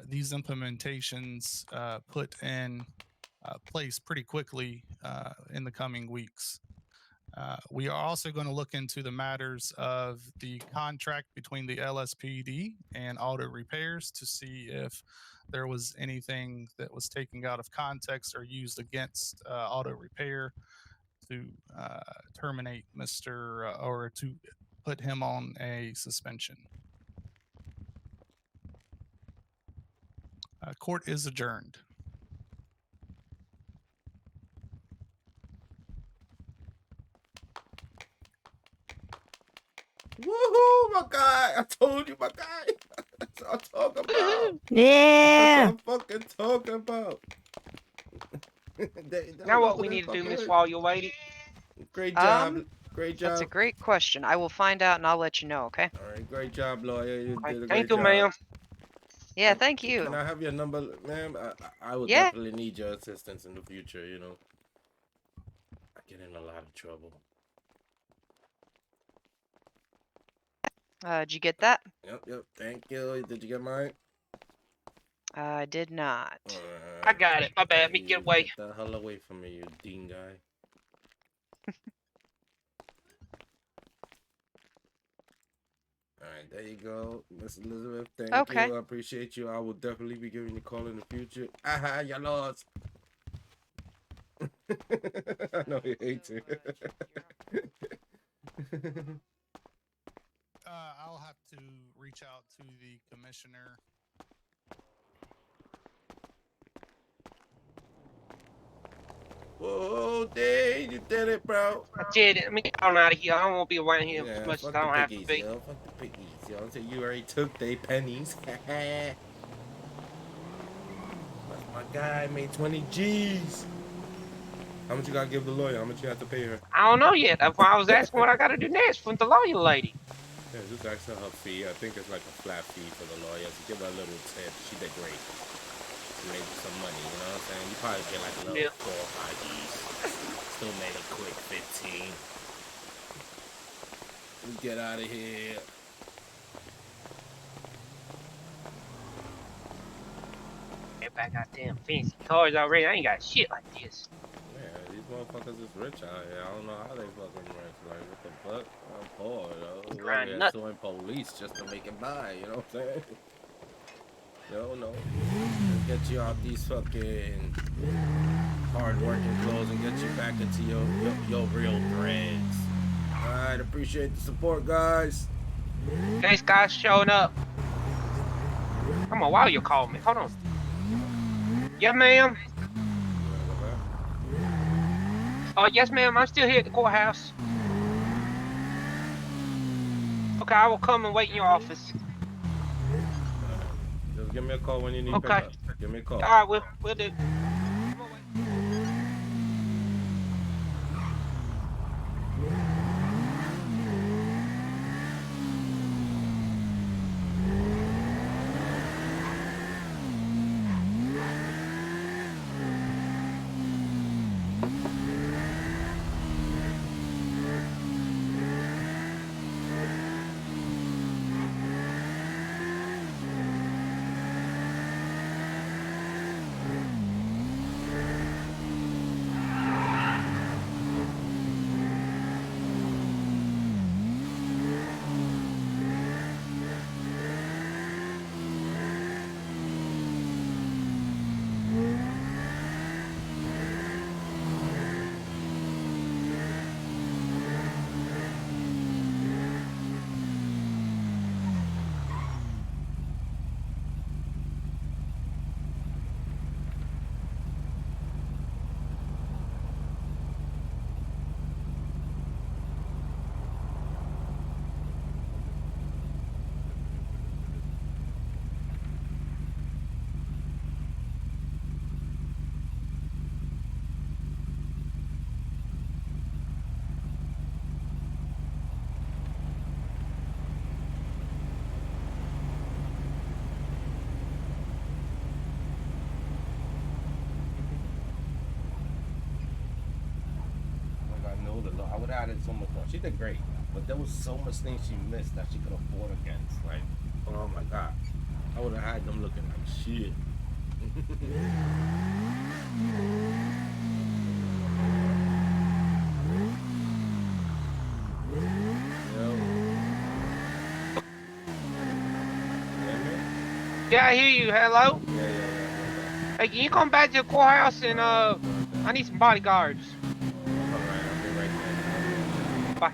these implementations put in place pretty quickly in the coming weeks. We are also going to look into the matters of the contract between the LSPD and auto repairs to see if there was anything that was taken out of context or used against auto repair to terminate Mr. Or to put him on a suspension. Court is adjourned. Woohoo, my guy! I told you, my guy. That's what I'm talking about. Yeah. That's what I'm fucking talking about. Now what we need to do, Miss Wall, your lady? Great job. Great That's a job. great question. I will find out and I'll let you know, okay? All right, great job, lawyer. You did a great Thank you, job. ma'am. Yeah, thank you. Can I have your number, ma'am? I would Yeah. definitely need your assistance in the future, you know. I get in a lot of trouble. Did you get that? Yep. Thank you. Did you get mine? I did not. I got it. My bad. Me get away. Get the hell away from me, you Dean Guy. All right, there you go, Miss Elizabeth. Thank you. I appreciate you. I will definitely be giving you a call in the future. Aha, you lost. I know you hate it. I'll have to reach out to the commissioner. Whoa, Dave, you did it, bro. I did it. Let me get on out of here. I don't want to be around here as much as fuck I don't the have to piggies, be. yo. Fuck the piggies, yo. So you already took their pennies. That's my guy. Made 20 G's. How much you gotta give the lawyer? How much you have to pay her? I don't know yet. That's why I was asking what I got to do next from the lawyer lady. Yeah, just ask her fee. I think it's like a flat fee for the lawyer. So give her a little tip. She did great. She made you some money, you know what I'm saying? You probably get like a little 4 or 5 G's. Still made a quick 15. Let's get out of here. Everybody got damn fancy cars already. I ain't got shit like this. Yeah, these motherfuckers is rich out here. I don't know how they fucking rich. Like, what the fuck? I'm poor, though. Grinding We're up. suing police just to make it by, you know what I'm saying? No. Let's get you out these fucking hard-working clothes and get you back into your real dreads. Alright, appreciate the support, guys. Thanks, guys, showing up. Come on, while you call me. Hold on. Yeah, ma'am. Yes, ma'am. I'm still here at the courthouse. Okay, I will come and wait in your office. Just give me a call when you need Okay. pickup. Give me a call. All right, we'll do. she did great. But there was so much things she missed that she could afford against. Like, oh my god, I would have had them looking like shit. Yeah, I hear you. Hello? Hey, can you come back to the courthouse and I need some bodyguards. Bye.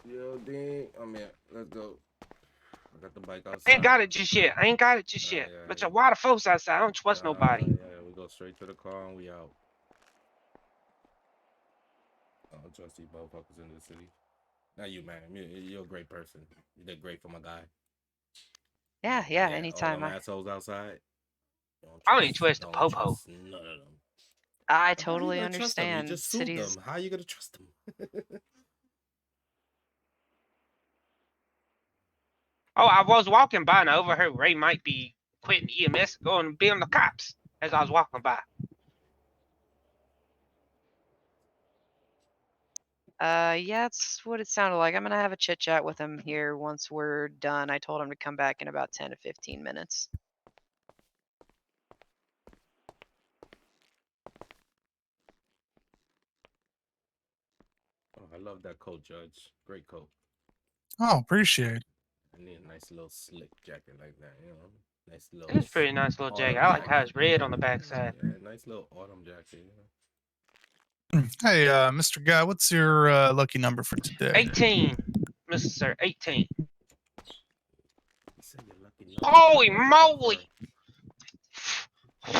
Yo, Dean, let's go. I got the bike I outside. ain't got it just yet. But a lot of folks outside. I don't trust nobody. Yeah, we go straight to the car and we out. I don't trust these motherfuckers in the city. Not you, man. You're a great person. You did great for my guy. Yeah, anytime. All them assholes outside. I don't even trust the popo. None of them. I How you totally gonna trust them? You understand. just sued Cities. them. How are you gonna trust them? Oh, I was walking by and I overheard Ray might be quitting EMS, going to be on the cops as I was walking by. Yeah, that's what it sounded like. I'm gonna have a chit chat with him here once we're done. I told him to come back in about 10 to 15 minutes. Oh, I love that coat, Judge. Great coat. Oh, appreciate it. I need a nice little slick jacket like that, you know. Nice little. It's a pretty nice little jacket. I like how it's red on the backside. Yeah, nice little autumn jacket, you know. Hey, Mr. Guy, what's your lucky number for today? 18, Mr. Sir, 18. Holy moly! Come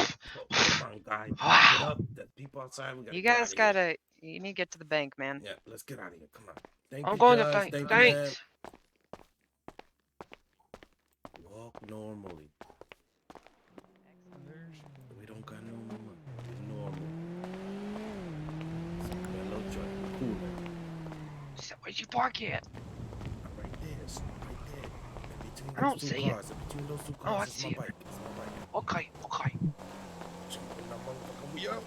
on, guy. Wow. Get up. There's people outside. We gotta You get guys out of here. you need to get to the bank, man. Yeah, let's get out of here. Come on. Thank I'm you, going to Judge. bank. Thank you, Thanks. man. Walk normally. We don't got no more. We're normal. Mellow joint. Cool, man. So where'd you park at? Right there. It's right there. In between I don't those two see it. cars. In between those two Oh, cars. I It's see my it. bike. It's my bike. Okay. Jump in that motherfucker. We out.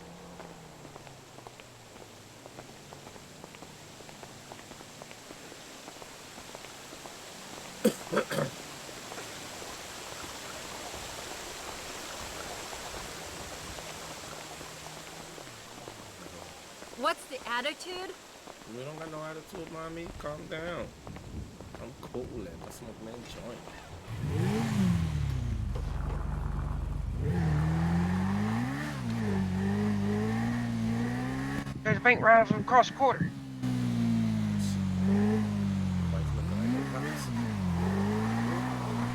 What's the attitude? We don't got no attitude, mommy. Calm down. I'm cool. Let's smoke man joint. There's a bank right from across the quarter.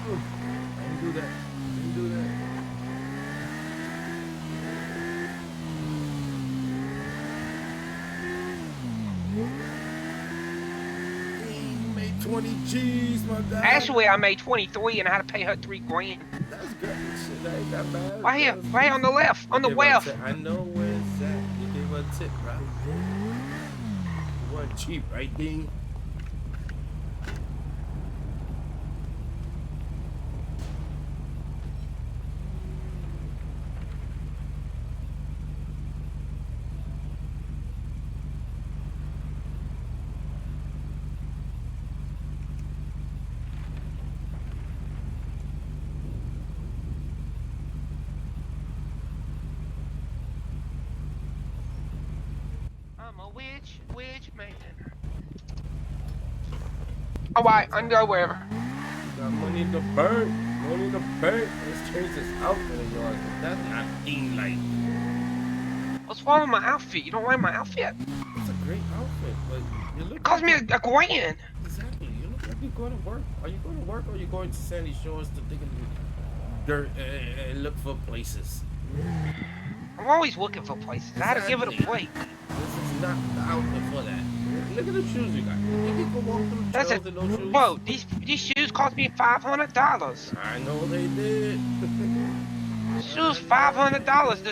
Don't do that. Don't do that. You made 20 G's, my guy. Actually, I made 23 and I had to pay her $3,000. That's good. Shit, that ain't that bad. Right here, right on the left, on the You give her a left. tip. I know where it's at. You gave her a tip, right? You weren't cheap, right, Ding? a witch man. Alright, underwear. Got money to burn. Money to burn. Let's change this outfit of yours. That's not Dean like. What's wrong with my outfit? You don't like my outfit? It's a great outfit, but you look. It cost me a grand. Exactly. You look like you're going to work. Are you going to work or are you going to sandy shores to dig in dirt and look for places? I'm always looking for places. I had to give it a break. This is not the outfit for that. Look at the shoes you got. You can go walk through the trails in those shoes. Bro, these shoes cost me $500. I know they did. Shoes $500.